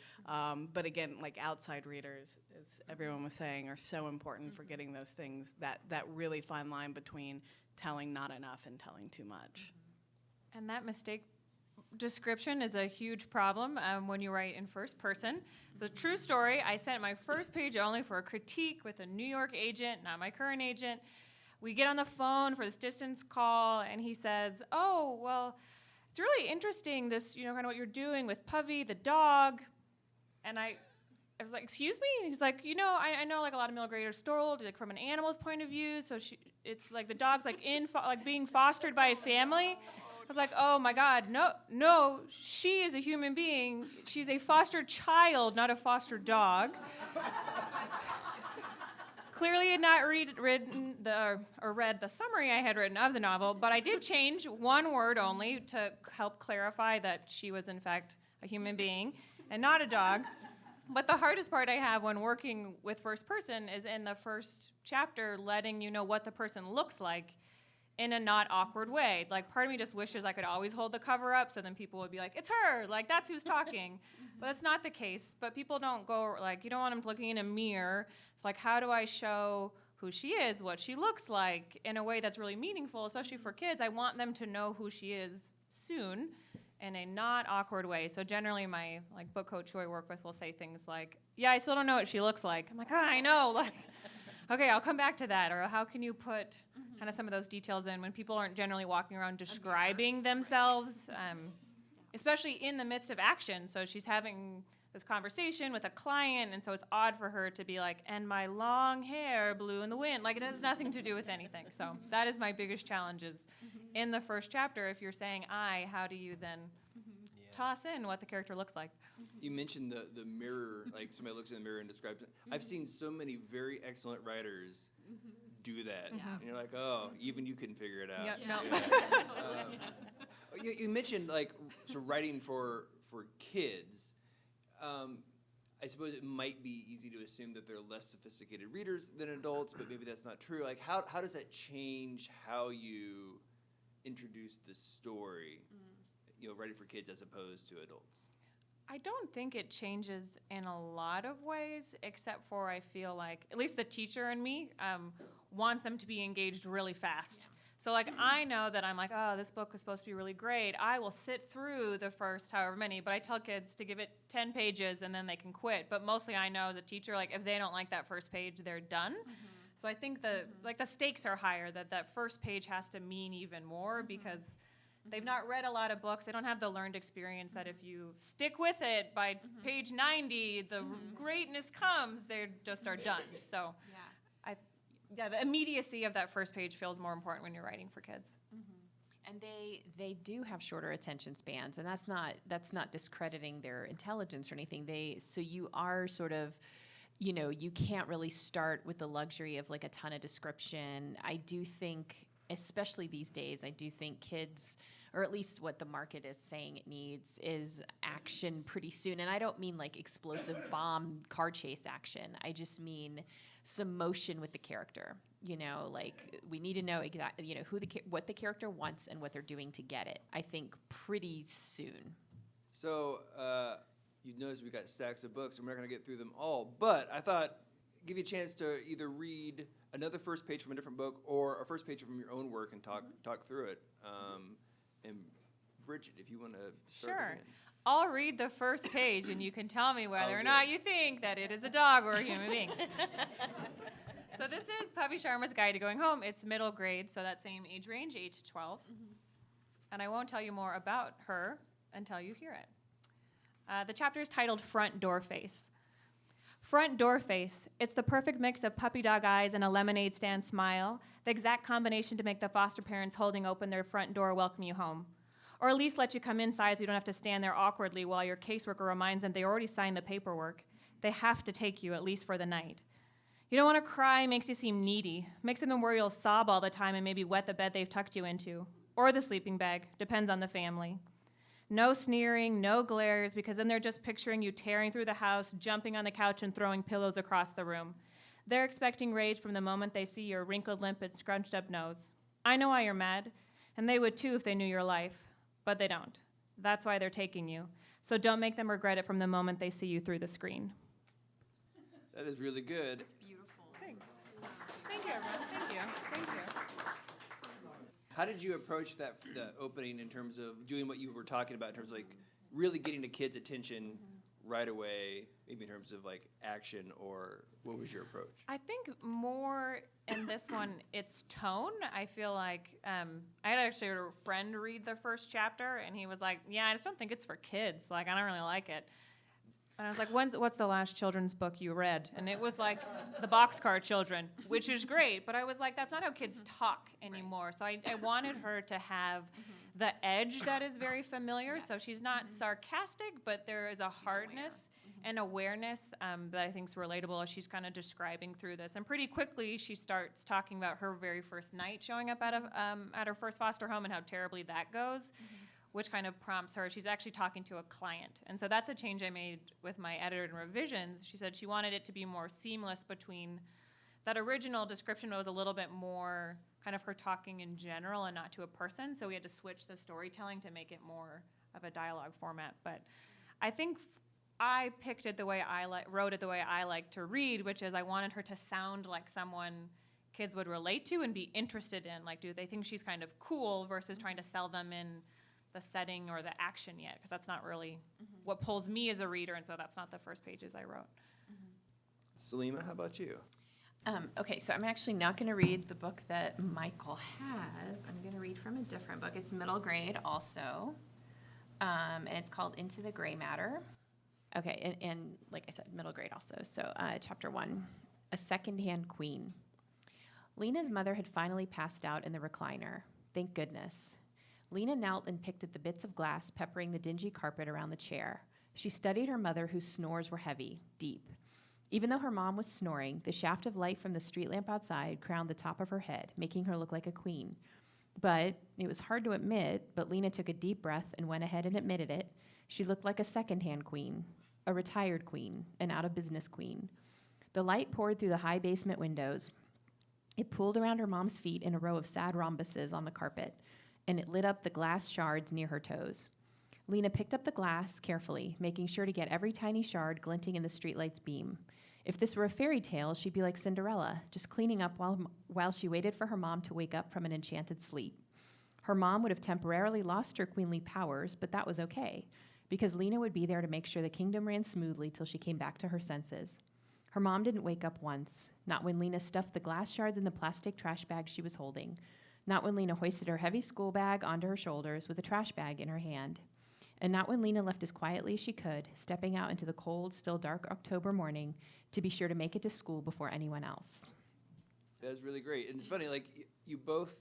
But again, like outside readers, as everyone was saying, are so important for getting those things, that really fine line between telling not enough and telling too much. And that mistake description is a huge problem when you write in first person. It's a true story. I sent my first page only for a critique with a New York agent, not my current agent. We get on the phone for this distance call, and he says, "Oh, well, it's really interesting, this, kind of what you're doing with Puffy, the dog." And I was like, "Excuse me?" And he's like, I know like a lot of middle graders told, like from an animal's point of view, so it's like the dog's like being fostered by a family. I was like, oh my God, no, she is a human being. She's a foster child, not a foster dog. Clearly had not read the summary I had written of the novel, but I did change one word only to help clarify that she was in fact a human being and not a dog. But the hardest part I have when working with first person is in the first chapter, letting you know what the person looks like in a not awkward way. Like, part of me just wishes I could always hold the cover up so then people would be like, it's her, like, that's who's talking. But that's not the case. But people don't go, like, you don't want them looking in a mirror. It's like, how do I show who she is, what she looks like, in a way that's really meaningful, especially for kids? I want them to know who she is soon in a not awkward way. So generally my book coach who I work with will say things like, yeah, I still don't know what she looks like. I'm like, I know. Okay, I'll come back to that. Or how can you put kind of some of those details in when people aren't generally walking around describing themselves, especially in the midst of action. So she's having this conversation with a client, and so it's odd for her to be like, and my long hair blew in the wind. Like, it has nothing to do with anything. So that is my biggest challenge is in the first chapter, if you're saying I, how do you then toss in what the character looks like? You mentioned the mirror, like somebody looks in the mirror and describes it. I've seen so many very excellent writers do that. And you're like, oh, even you couldn't figure it out. Yep, no. You mentioned like so writing for kids. I suppose it might be easy to assume that they're less sophisticated readers than adults, but maybe that's not true. Like, how does that change how you introduce the story, writing for kids as opposed to adults? I don't think it changes in a lot of ways, except for I feel like, at least the teacher in me, wants them to be engaged really fast. So like I know that I'm like, oh, this book was supposed to be really great. I will sit through the first however many, but I tell kids to give it 10 pages and then they can quit. But mostly I know the teacher, like if they don't like that first page, they're done. So I think the stakes are higher, that first page has to mean even more because they've not read a lot of books. They don't have the learned experience that if you stick with it by page 90, the greatness comes, they just are done. So the immediacy of that first page feels more important when you're writing for kids. And they do have shorter attention spans, and that's not discrediting their intelligence or anything. So you are sort of, you can't really start with the luxury of like a ton of description. I do think, especially these days, I do think kids, or at least what the market is saying it needs, is action pretty soon. And I don't mean like explosive bomb car chase action. I just mean some motion with the character. Like we need to know exactly, what the character wants and what they're doing to get it. I think pretty soon. So you've noticed we've got stacks of books, and we're not going to get through them all. But I thought give you a chance to either read another first page from a different book or a first page from your own work and talk through it. And Bridget, if you want to start again. I'll read the first page, and you can tell me whether or not you think that it is a dog or a human being. So this is Puppy Sharma's Guide to Going Home. It's middle grade, so that same age range, 8 to 12. And I won't tell you more about her until you hear it. The chapter is titled Front Door Face. Front door face. It's the perfect mix of puppy dog eyes and a lemonade stand smile, the exact combination to make the foster parents holding open their front door welcome you home. Or at least let you come inside so you don't have to stand there awkwardly while your caseworker reminds them they already signed the paperwork. They have to take you, at least for the night. You don't want to cry, makes you seem needy. Makes them worry you'll sob all the time and maybe wet the bed they've tucked you into. Or the sleeping bag, depends on the family. No sneering, no glares, because then they're just picturing you tearing through the house, jumping on the couch and throwing pillows across the room. They're expecting rage from the moment they see your wrinkled, limp, and scrunched up nose. I know why you're mad, and they would too if they knew your life, but they don't. That's why they're taking you. So don't make them regret it from the moment they see you through the screen. That is really good. It's beautiful. Thanks. Thank you, everyone. Thank you. Thank you. How did you approach the opening in terms of doing what you were talking about in terms of like really getting the kids' attention right away, maybe in terms of like action, or what was your approach? I think more in this one, it's tone. I feel like I had actually a friend read the first chapter, and he was like, yeah, I just don't think it's for kids. Like, I don't really like it. And I was like, what's the last children's book you read? And it was like The Boxcar Children, which is great. But I was like, that's not how kids talk anymore. So I wanted her to have the edge that is very familiar. So she's not sarcastic, but there is a hardness and awareness that I think is relatable as she's kind of describing through this. And pretty quickly, she starts talking about her very first night showing up at her first foster home and how terribly that goes. Which kind of prompts her. She's actually talking to a client. And so that's a change I made with my editor and revisions. She said she wanted it to be more seamless between that original description was a little bit more kind of her talking in general and not to a person. So we had to switch the storytelling to make it more of a dialogue format. But I think I picked it the way wrote it the way I like to read, which is I wanted her to sound like someone kids would relate to and be interested in. Like, do they think she's kind of cool versus trying to sell them in the setting or the action yet, because that's not really what pulls me as a reader, and so that's not the first pages I wrote. Salima, how about you? Okay, so I'm actually not going to read the book that Michael has. I'm going to read from a different book. It's middle grade also, and it's called Into the Gray Matter. Okay, and like I said, middle grade also. So chapter 1, A Secondhand Queen. Lena's mother had finally passed out in the recliner. Thank goodness. Lena knelt and picked at the bits of glass peppering the dingy carpet around the chair. She studied her mother, whose snores were heavy, deep. Even though her mom was snoring, the shaft of light from the street lamp outside crowned the top of her head, making her look like a queen. But it was hard to admit, but Lena took a deep breath and went ahead and admitted it. She looked like a second-hand queen, a retired queen, an out-of-business queen. The light poured through the high basement windows. It pooled around her mom's feet in a row of sad rhombuses on the carpet, and it lit up the glass shards near her toes. Lena picked up the glass carefully, making sure to get every tiny shard glinting in the streetlight's beam. If this were a fairy tale, she'd be like Cinderella, just cleaning up while she waited for her mom to wake up from an enchanted sleep. Her mom would have temporarily lost her queenly powers, but that was okay, because Lena would be there to make sure the kingdom ran smoothly till she came back to her senses. Her mom didn't wake up once, not when Lena stuffed the glass shards in the plastic trash bag she was holding, not when Lena hoisted her heavy school bag onto her shoulders with a trash bag in her hand, and not when Lena left as quietly as she could, stepping out into the cold, still dark October morning to be sure to make it to school before anyone else. That was really great. And it's funny, like, you both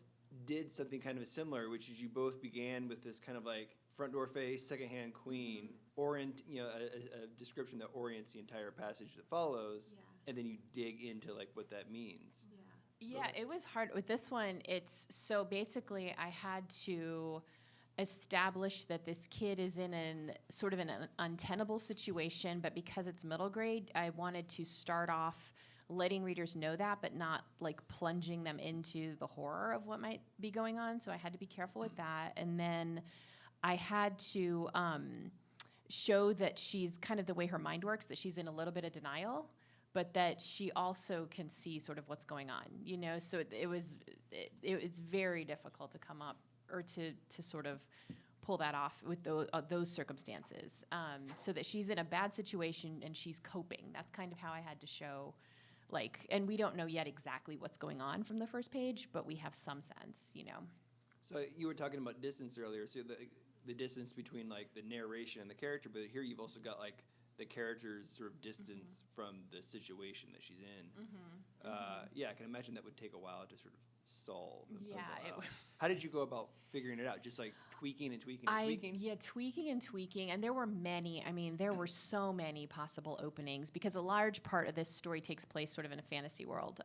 did something kind of similar, which is you both began with this kind of like front door face, secondhand queen, a description that orients the entire passage that follows, and then you dig into like what that means. Yeah, it was hard. With this one, it's so basically I had to establish that this kid is in an untenable situation, but because it's middle grade, I wanted to start off letting readers know that, but not like plunging them into the horror of what might be going on. So I had to be careful with that. And then I had to show that she's kind of the way her mind works, that she's in a little bit of denial, but that she also can see sort of what's going on, you know? So it was very difficult to come up or to sort of pull that off with those circumstances, so that she's in a bad situation and she's coping. That's kind of how I had to show, like, and we don't know yet exactly what's going on from the first page, but we have some sense, you know. So you were talking about distance earlier, so the distance between like the narration and the character, but here you've also got like the character's sort of distance from the situation that she's in. Yeah, I can imagine that would take a while to sort of solve and puzzle out. How did you go about figuring it out? Just like tweaking and tweaking and tweaking? Yeah, tweaking and tweaking. And there were many, there were so many possible openings because a large part of this story takes place sort of in a fantasy world.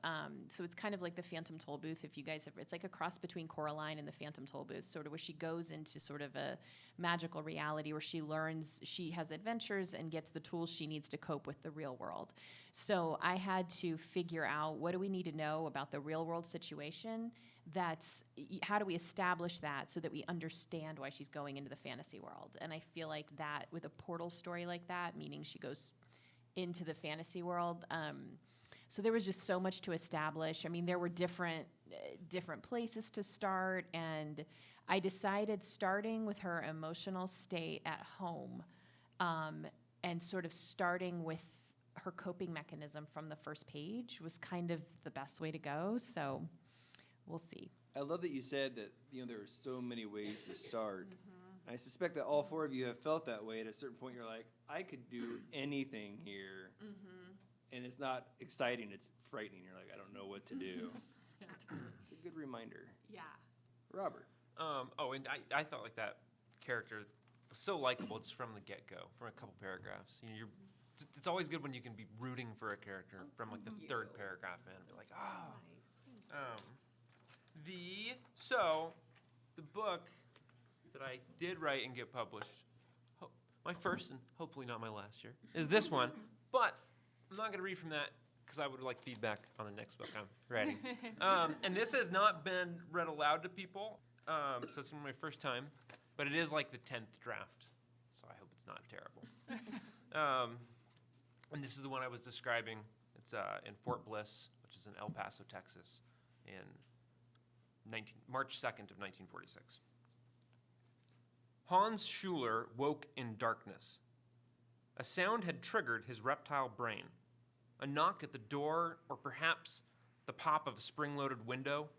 So it's kind of like the Phantom Tollbooth, if you guys have, it's like a cross between Coraline and the Phantom Tollbooth, sort of where she goes into sort of a magical reality where she learns, she has adventures and gets the tools she needs to cope with the real world. So I had to figure out, what do we need to know about the real world situation? How do we establish that so that we understand why she's going into the fantasy world? And I feel like that with a portal story like that, meaning she goes into the fantasy world, so there was just so much to establish. I mean, there were different places to start, and I decided starting with her emotional state at home, and sort of starting with her coping mechanism from the first page was kind of the best way to go. So we'll see. I love that you said that there are so many ways to start. I suspect that all four of you have felt that way. At a certain point, you're like, I could do anything here, and it's not exciting; it's frightening. You're like, I don't know what to do. It's a good reminder. Yeah. Robert. And I thought like that character was so likable just from the get-go, from a couple paragraphs. It's always good when you can be rooting for a character from like the third paragraph in. Be like, the book that I did write and get published, my first and hopefully not my last year, is this one. But I'm not going to read from that because I would like feedback on the next book I'm writing. And this has not been read aloud to people, so it's going to be my first time. But it is like the 10th draft, so I hope it's not terrible. And this is the one I was describing. It's in Fort Bliss, which is in El Paso, Texas, in March 2nd of 1946. Hans Schuler woke in darkness. A sound had triggered his reptile brain. a knock at the door, or perhaps the pop of a spring-loaded window.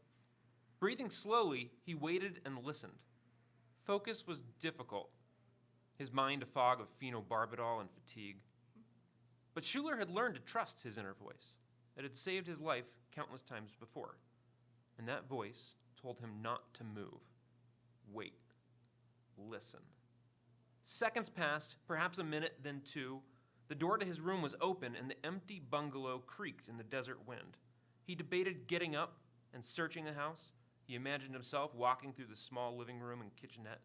Breathing slowly, he waited and listened. Focus was difficult, his mind a fog of phenobarbital and fatigue. But Schuler had learned to trust his inner voice. It had saved his life countless times before. And that voice told him not to move. Wait. Listen. Seconds passed, perhaps a minute, then two. The door to his room was open, and the empty bungalow creaked in the desert wind. He debated getting up and searching the house. He imagined himself walking through the small living room and kitchenette,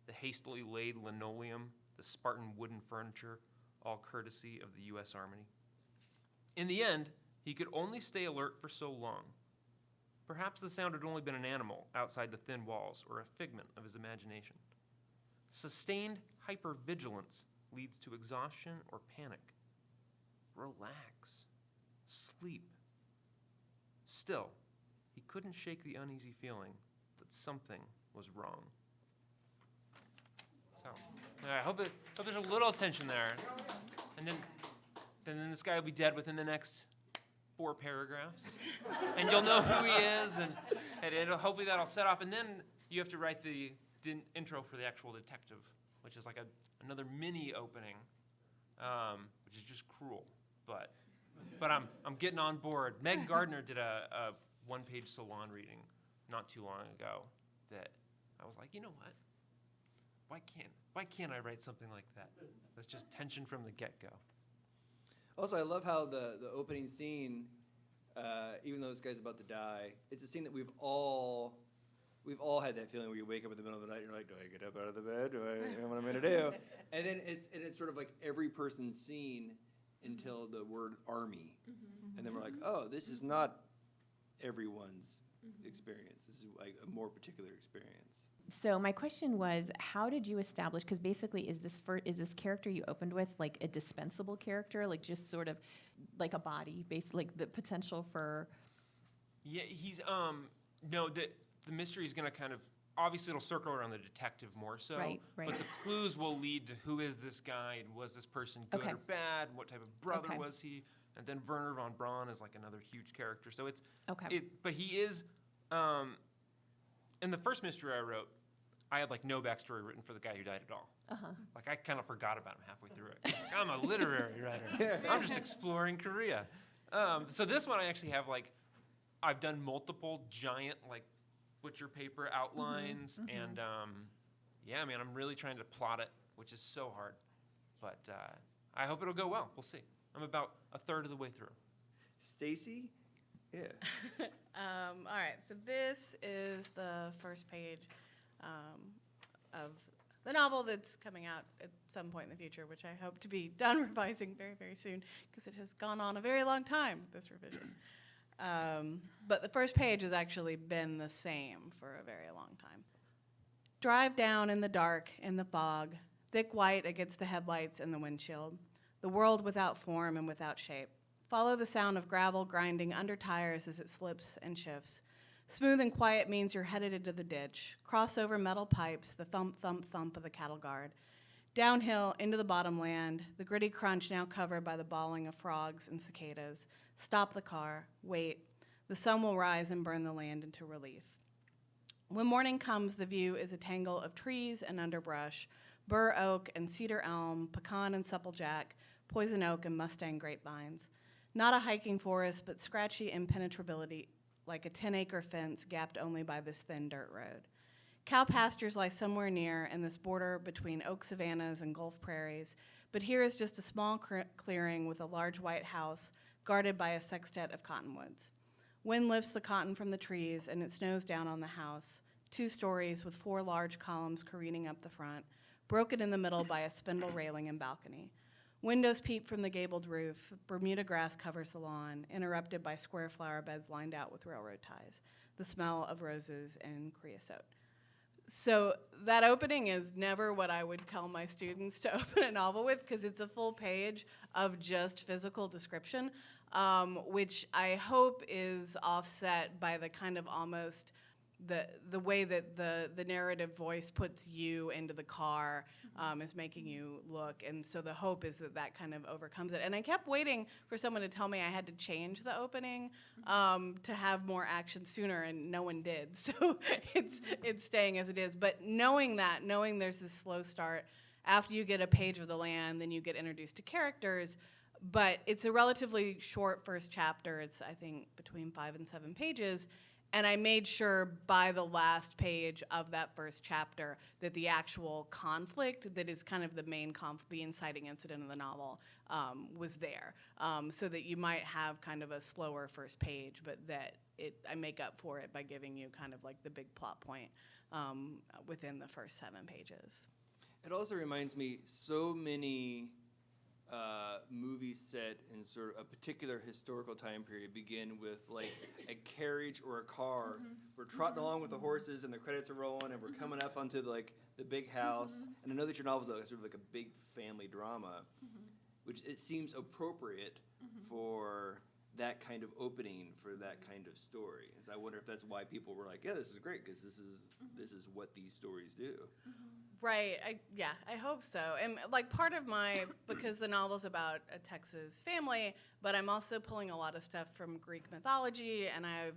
the hastily laid linoleum, the Spartan wooden furniture, all courtesy of the U.S. Army. In the end, he could only stay alert for so long. Perhaps the sound had only been an animal outside the thin walls or a figment of his imagination. Sustained hypervigilance leads to exhaustion or panic. Relax. Sleep. Still, he couldn't shake the uneasy feeling that something was wrong. So, I hope there's a little tension there. And then this guy will be dead within the next 4 paragraphs. And you'll know who he is, and hopefully that'll set off. And then you have to write the intro for the actual detective, which is like another mini opening, which is just cruel. But I'm getting on board. Meg Gardner did a one-page salon reading not too long ago that I was like, you know what? Why can't I write something like that? That's just tension from the get-go. Also, I love how the opening scene, even though this guy's about to die, it's a scene that we've all had that feeling where you wake up in the middle of the night and you're like, do I get up out of the bed? Do I know what I'm going to do? And then it's sort of like every person's scene until the word army. Mm-hmm. And then we're like, oh, this is not everyone's experience. This is like a more particular experience. So my question was, how did you establish, because basically is this character you opened with like a dispensable character, like just sort of like a body, basically like the potential for... Yeah, he's, no, the mystery is going to kind of, obviously it'll circle around the detective more so. Right. But the clues will lead to who is this guy, and was this person good or bad, what type of brother was he, and then Werner von Braun is like another huge character. So it's, but he is, in the first mystery I wrote, I had like no backstory written for the guy who died at all. Like I kind of forgot about him halfway through it. Like, I'm a literary writer. I'm just exploring Korea. So this one I actually have like, I've done multiple giant like butcher paper outlines, and yeah, man, I'm really trying to plot it, which is so hard. But I hope it'll go well. We'll see. I'm about a third of the way through. Stacy? Yeah. All right, so this is the first page of the novel that's coming out at some point in the future, which I hope to be done revising very, very soon, because it has gone on a very long time, this revision. But the first page has actually been the same for a very long time. Drive down in the dark, in the fog, thick white against the headlights and the windshield, the world without form and without shape. Follow the sound of gravel grinding under tires as it slips and shifts. Smooth and quiet means you're headed into the ditch. Cross over metal pipes, the thump, thump, thump of the cattle guard. Downhill into the bottomland, the gritty crunch now covered by the bawling of frogs and cicadas. Stop the car, wait. The sun will rise and burn the land into relief. When morning comes, the view is a tangle of trees and underbrush, bur oak and cedar elm, pecan and supplejack, poison oak and Mustang grapevines. Not a hiking forest, but scratchy impenetrability, like a 10-acre fence gapped only by this thin dirt road. Cow pastures lie somewhere near in this border between oak savannas and Gulf prairies, but here is just a small clearing with a large white house guarded by a sextet of cottonwoods. Wind lifts the cotton from the trees and it snows down on the house, 2 stories with 4 large columns careening up the front, broken in the middle by a spindle railing and balcony. Windows peep from the gabled roof. Bermuda grass covers the lawn, interrupted by square flower beds lined out with railroad ties, the smell of roses and creosote. So that opening is never what I would tell my students to open a novel with, because it's a full page of just physical description, which I hope is offset by the kind of almost the way that the narrative voice puts you into the car is making you look, and so the hope is that kind of overcomes it. And I kept waiting for someone to tell me I had to change the opening to have more action sooner, and no one did. So it's staying as it is. But knowing there's this slow start after you get a page of the land, then you get introduced to characters. But it's a relatively short first chapter. It's, I think, between 5 and 7 pages. And I made sure by the last page of that first chapter that the actual conflict that is kind of the main the inciting incident of the novel was there. So that you might have kind of a slower first page, but that I make up for it by giving you kind of like the big plot point within the first 7 pages. It also reminds me, so many movies set in sort of a particular historical time period begin with like a carriage or a car. We're trotting along with the horses and the credits are rolling and we're coming up onto the big house. And I know that your novel's sort of like a big family drama, which it seems appropriate for that kind of opening for that kind of story. And so I wonder if that's why people were like, yeah, this is great because this is what these stories do. Right. I hope so. And like part of because the novel's about a Texas family, but I'm also pulling a lot of stuff from Greek mythology, and I've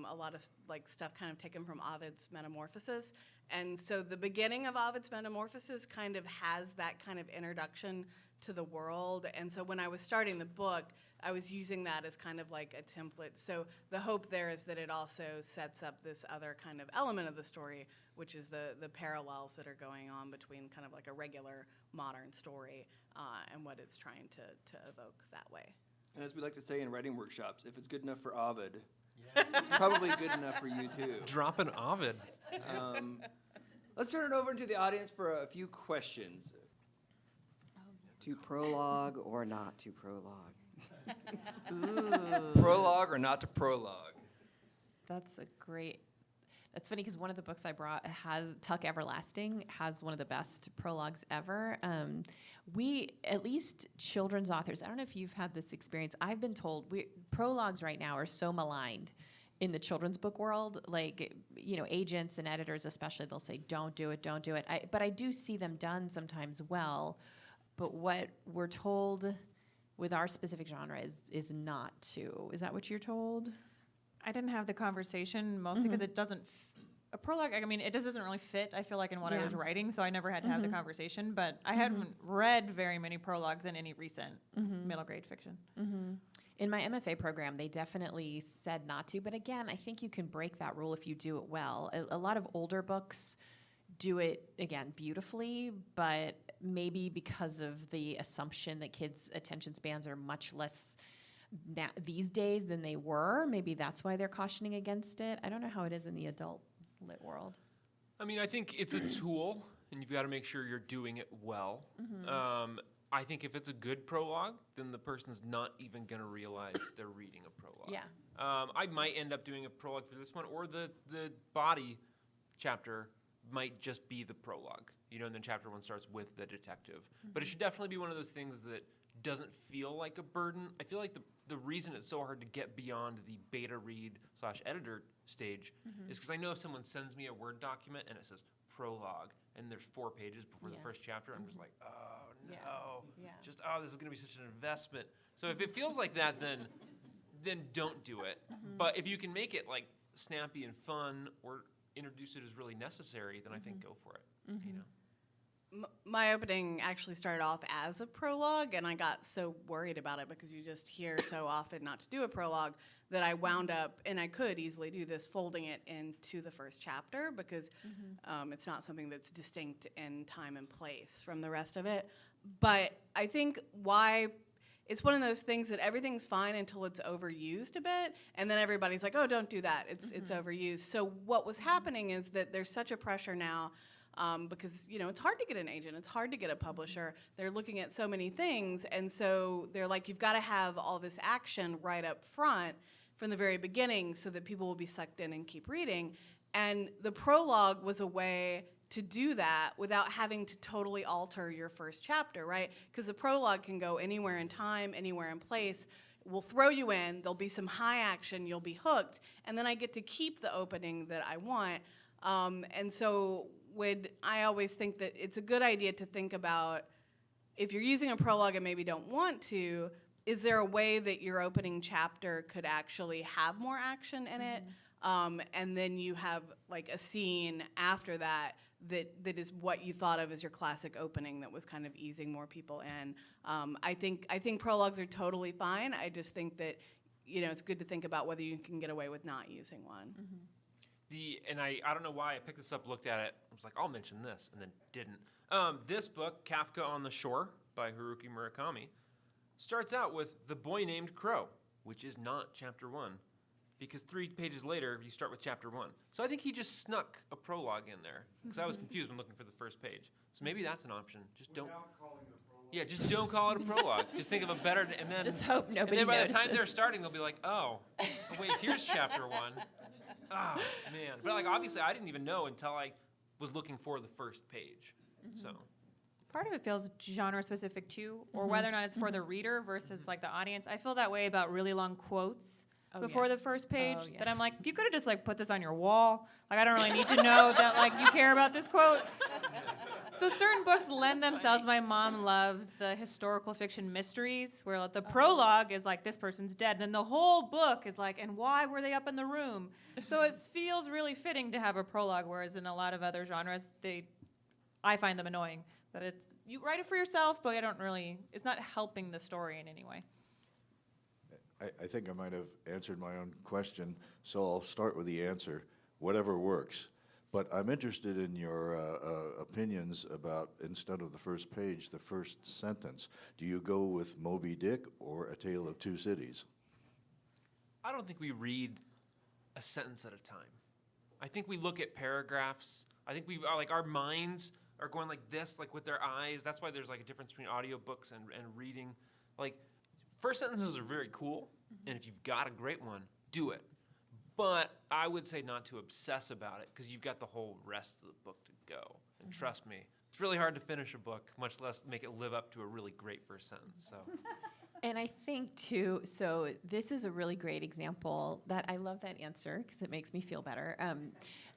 a lot of like stuff kind of taken from Ovid's Metamorphosis. And so the beginning of Ovid's Metamorphosis kind of has that kind of introduction to the world. And so when I was starting the book, I was using that as kind of like a template. So the hope there is that it also sets up this other kind of element of the story, which is the parallels that are going on between kind of like a regular modern story and what it's trying to evoke that way. And as we like to say in writing workshops, if it's good enough for Ovid, it's probably good enough for you too. Drop an Ovid. Let's turn it over to the audience for a few questions. To prologue or not to prologue? Prologue or not to prologue? That's funny because one of the books I brought Tuck Everlasting has one of the best prologues ever. At least children's authors, I don't know if you've had this experience. I've been told prologues right now are so maligned in the children's book world. Like, agents and editors especially, they'll say, don't do it. But I do see them done sometimes well. But what we're told with our specific genre is not to. Is that what you're told? I didn't have the conversation mostly because it doesn't. A prologue, I mean, it just doesn't really fit, I feel like, in what I was writing, so I never had to have the conversation. But I hadn't read very many prologues in any recent middle grade fiction. In my MFA program, they definitely said not to. But again, I think you can break that rule if you do it well. A lot of older books do it, again, beautifully, but maybe because of the assumption that kids' attention spans are much less these days than they were, maybe that's why they're cautioning against it. I don't know how it is in the adult lit world. I mean, I think it's a tool, and you've got to make sure you're doing it well. I think if it's a good prologue, then the person's not even going to realize they're reading a prologue. Yeah. I might end up doing a prologue for this one, or the body chapter might just be the prologue, and then chapter 1 starts with the detective. But it should definitely be one of those things that doesn't feel like a burden. I feel like the reason it's so hard to get beyond the beta read / editor stage is because I know if someone sends me a Word document and it says prologue and there's 4 pages before the first chapter, I'm just like, oh no, this is going to be such an investment. So if it feels like that, then don't do it. But if you can make it like snappy and fun or introduce it as really necessary, then I think go for it. My opening actually started off as a prologue, and I got so worried about it because you just hear so often not to do a prologue that I wound up, and I could easily do this, folding it into the first chapter because it's not something that's distinct in time and place from the rest of it. But I think it's one of those things that everything's fine until it's overused a bit, and then everybody's like, oh, don't do that. It's overused. So what was happening is that there's such a pressure now because, it's hard to get an agent. It's hard to get a publisher. They're looking at so many things, and so they're like, you've got to have all this action right up front from the very beginning so that people will be sucked in and keep reading. And the prologue was a way to do that without having to totally alter your first chapter, right? Because the prologue can go anywhere in time, anywhere in place. we'll throw you in, there'll be some high action, you'll be hooked, and then I get to keep the opening that I want. And so I always think that it's a good idea to think about, if you're using a prologue and maybe don't want to, is there a way that your opening chapter could actually have more action in it? And then you have like a scene after that that is what you thought of as your classic opening that was kind of easing more people in. I think prologues are totally fine. I just think that, it's good to think about whether you can get away with not using one. I don't know why I picked this up, looked at it, I was like, I'll mention this, and then didn't. This book, Kafka on the Shore by Haruki Murakami, starts out with The Boy Named Crow, which is not chapter 1, because 3 pages later, you start with chapter 1. So I think he just snuck a prologue in there, because I was confused when looking for the first page. So maybe that's an option. Just don't call it a prologue. Yeah, just don't call it a prologue. Just think of a better, and then Just hope nobody And then by notices. the time they're starting, they'll be like, oh wait, here's chapter 1. Oh, man. But like, obviously, I didn't even know until I was looking for the first page. So Part of it feels genre specific too, or whether or not it's for the reader versus like the audience. I feel that way about really long quotes before the first page. Oh, yeah. That I'm like, you could have just like put this on your wall. Like, I don't really need to know that like you care about this quote. So certain books lend themselves. My mom loves the historical fiction mysteries, where like, the prologue is like, this person's dead. And then the whole book is like, and why were they up in the room? So it feels really fitting to have a prologue, whereas in a lot of other genres, I find them annoying. That you write it for yourself, but it's not helping the story in any way. I think I might have answered my own question, so I'll start with the answer, whatever works. But I'm interested in your opinions about, instead of the first page, the first sentence. Do you go with Moby Dick or A Tale of Two Cities? I don't think we read a sentence at a time. I think we look at paragraphs. I think our minds are going like this, like with their eyes. That's why there's like a difference between audiobooks and reading. Like, first sentences are very cool, and if you've got a great one, do it. But I would say not to obsess about it, because you've got the whole rest of the book to go. And trust me, it's really hard to finish a book, much less make it live up to a really great first sentence. So. And I think, too, so this is a really great example that I love that answer because it makes me feel better.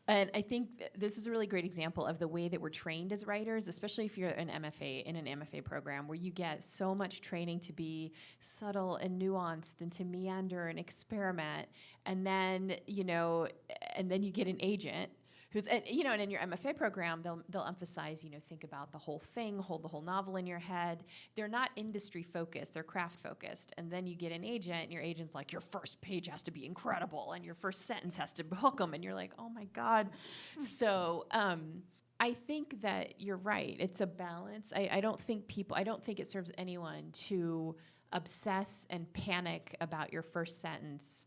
And I think this is a really great example of the way that we're trained as writers, especially if you're in an MFA program, where you get so much training to be subtle and nuanced and to meander and experiment. And then, you get an agent who's, and in your MFA program, they'll emphasize, think about the whole thing, hold the whole novel in your head. They're not industry focused, they're craft focused. And then you get an agent, and your agent's like, your first page has to be incredible, and your first sentence has to hook them, and you're like, oh my God. So I think that you're right. It's a balance. I don't think it serves anyone to obsess and panic about your first sentence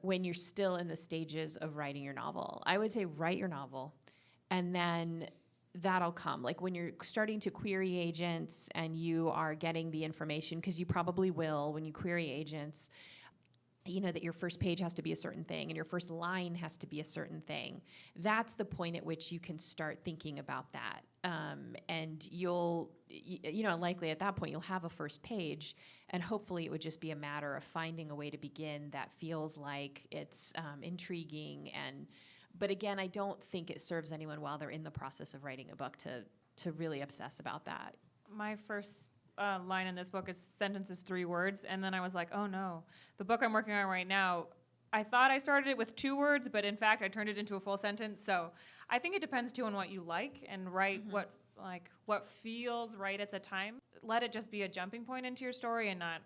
when you're still in the stages of writing your novel. I would say write your novel, and then that'll come. Like when you're starting to query agents and you are getting the information, because you probably will when you query agents, that your first page has to be a certain thing and your first line has to be a certain thing. That's the point at which you can start thinking about that. And you'll, likely at that point you'll have a first page, and hopefully it would just be a matter of finding a way to begin that feels like it's intriguing. But again, I don't think it serves anyone while they're in the process of writing a book to really obsess about that. My first line in this book is sentence is 3 words, and then I was like, oh no. The book I'm working on right now, I thought I started it with 2 words, but in fact I turned it into a full sentence. So I think it depends too on what you like, and write what feels right at the time. Let it just be a jumping point into your story and not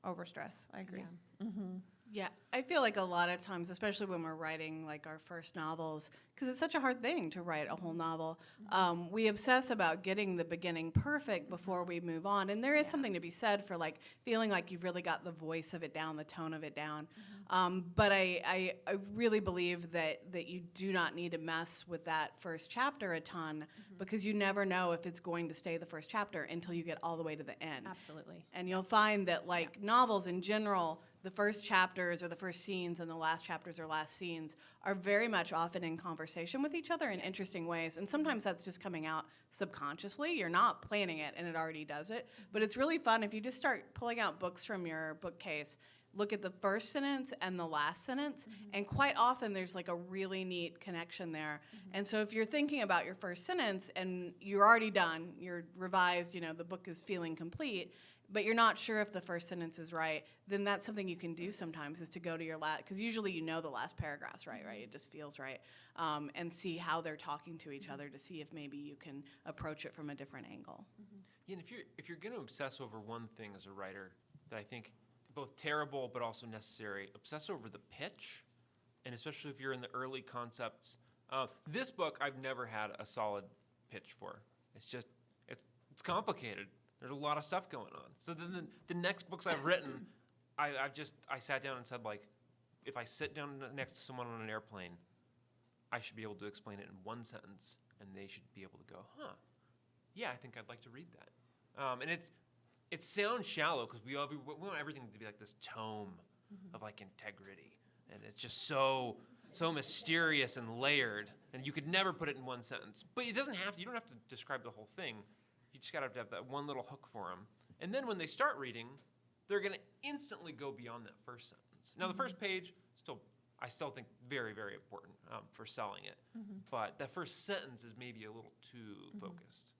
overstress. I agree. Yeah. Mm-hmm. Yeah, I feel like a lot of times, especially when we're writing like our first novels, because it's such a hard thing to write a whole novel, we obsess about getting the beginning perfect before we move on. And there is something to be said for like feeling like you've really got the voice of it down, the tone of it down. But I really believe that you do not need to mess with that first chapter a ton, because you never know if it's going to stay the first chapter until you get all the way to the end. Absolutely. And you'll find that like novels in general, the first chapters or the first scenes and the last chapters or last scenes are very much often in conversation with each other in interesting ways. And sometimes that's just coming out subconsciously. You're not planning it and it already does it. But it's really fun if you just start pulling out books from your bookcase, look at the first sentence and the last sentence, and quite often there's like a really neat connection there. And so if you're thinking about your first sentence and you're already done, you're revised, the book is feeling complete, but you're not sure if the first sentence is right, then that's something you can do sometimes, is to go to your last, because usually the last paragraph's right? It just feels right. And see how they're talking to each other to see if maybe you can approach it from a different angle. Yeah, and if you're going to obsess over one thing as a writer that I think both terrible but also necessary, obsess over the pitch, and especially if you're in the early concepts. This book I've never had a solid pitch for. It's complicated. There's a lot of stuff going on. So then the next books I've written, I sat down and said, like, if I sit down next to someone on an airplane, I should be able to explain it in one sentence, and they should be able to go, yeah, I think I'd like to read that. And it sounds shallow because we want everything to be like this tome of like integrity, and it's just so mysterious and layered, and you could never put it in one sentence. But it doesn't have to. You don't have to describe the whole thing. You just gotta have that one little hook for them. And then when they start reading, they're gonna instantly go beyond that first sentence. Now the first page I still think very, very important for selling it, but that first sentence is maybe a little too focused.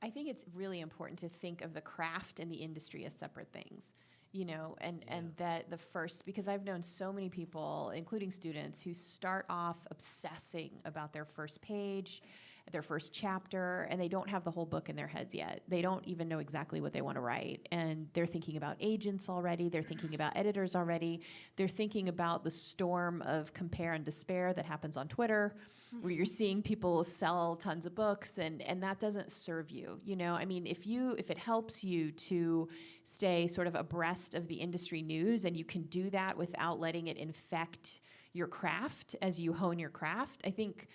I think it's really important to think of the craft and the industry as separate things, and that the first, because I've known so many people, including students, who start off obsessing about their first page, their first chapter, and they don't have the whole book in their heads yet. They don't even know exactly what they want to write. And they're thinking about agents already. They're thinking about editors already. They're thinking about the storm of compare and despair that happens on Twitter, where you're seeing people sell tons of books, and that doesn't serve you. If it helps you to stay sort of abreast of the industry news, and you can do that without letting it infect your craft as you hone your craft, I think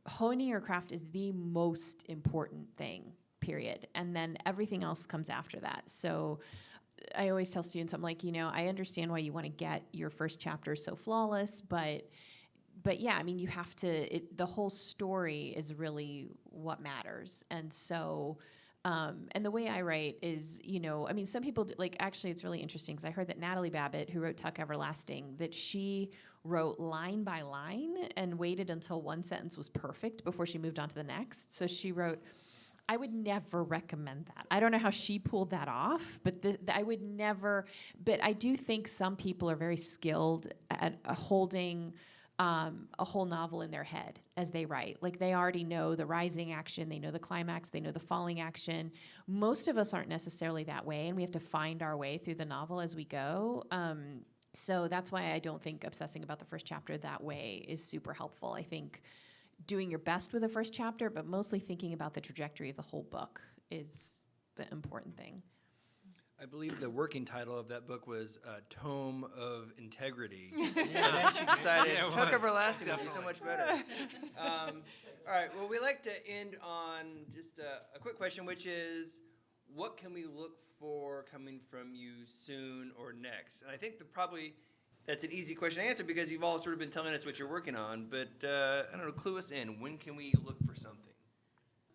honing your craft is the most important thing, period. And then everything else comes after that. So I always tell students, I'm like, I understand why you want to get your first chapter so flawless, but yeah, you have to, the whole story is really what matters. And so, and the way I write is, some people, actually it's really interesting because I heard that Natalie Babbitt, who wrote Tuck Everlasting, that she wrote line by line and waited until one sentence was perfect before she moved on to the next. So she wrote, I would never recommend that. I don't know how she pulled that off, but I would never, but I do think some people are very skilled at holding a whole novel in their head as they write. Like they already know the rising action, they know the climax, they know the falling action. Most of us aren't necessarily that way, and we have to find our way through the novel as we go. So that's why I don't think obsessing about the first chapter that way is super helpful. I think doing your best with the first chapter, but mostly thinking about the trajectory of the whole book is the important thing. I believe the working title of that book was Tome of Integrity. And then she decided Tuck Everlasting would be so much better. All right, well, we like to end on just a quick question, which is, what can we look for coming from you soon or next? And I think that's an easy question to answer because you've all sort of been telling us what you're working on, but I don't know, clue us in. When can we look for something?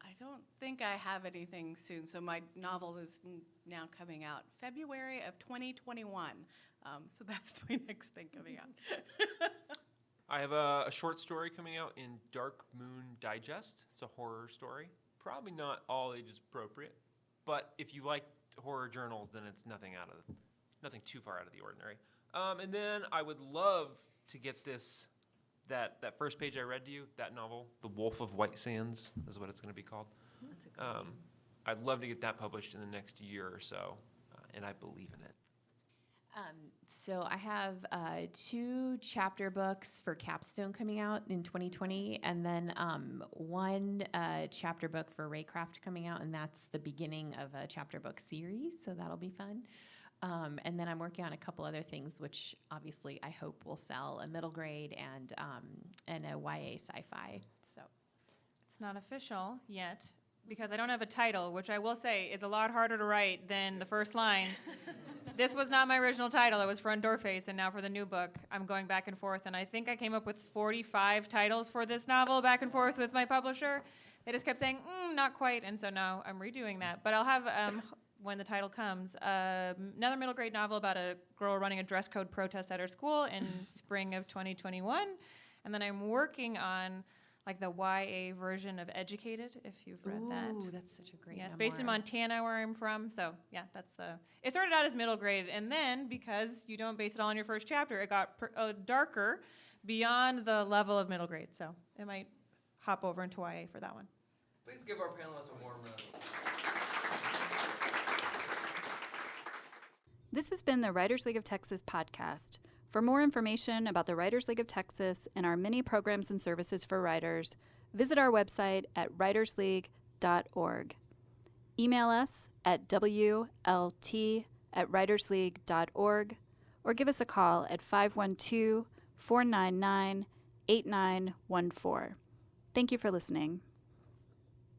I don't think I have anything soon. So my novel is now coming out February of 2021. So that's my next thing coming out. I have a short story coming out in Dark Moon Digest. It's a horror story. Probably not all ages appropriate, but if you like horror journals, then it's nothing too far out of the ordinary. And then I would love to get that first page I read to you, that novel, The Wolf of White Sands is what it's going to be called. That's a good name. I'd love to get that published in the next year or so, and I believe in it. So I have 2 chapter books for Capstone coming out in 2020, and then 1 chapter book for Raycraft coming out, and that's the beginning of a chapter book series, so that'll be fun. And then I'm working on a couple other things, which obviously I hope will sell, a middle grade and a YA sci-fi. So It's not official yet because I don't have a title, which I will say is a lot harder to write than the first line. This was not my original title. It was Front Door Face, and now for the new book, I'm going back and forth, and I think I came up with 45 titles for this novel back and forth with my publisher. They just kept saying, not quite, and so now I'm redoing that. But I'll have, when the title comes, another middle grade novel about a girl running a dress code protest at her school in spring of 2021. And then I'm working on like the YA version of Educated, if you've read that. Ooh, that's such a great Yeah, it's based in memoir. Montana, where I'm from. So yeah, it started out as middle grade, and then because you don't base it all on your first chapter, it got darker beyond the level of middle grade. So it might hop over into YA for that one. Please give our panelists a warm round of applause. This has been the Writers League of Texas podcast. For more information about the Writers League of Texas and our many programs and services for writers, visit our website at writersleague.org. Email us at wlt@writersleague.org or give us a call at 512-499-8914. Thank you for listening.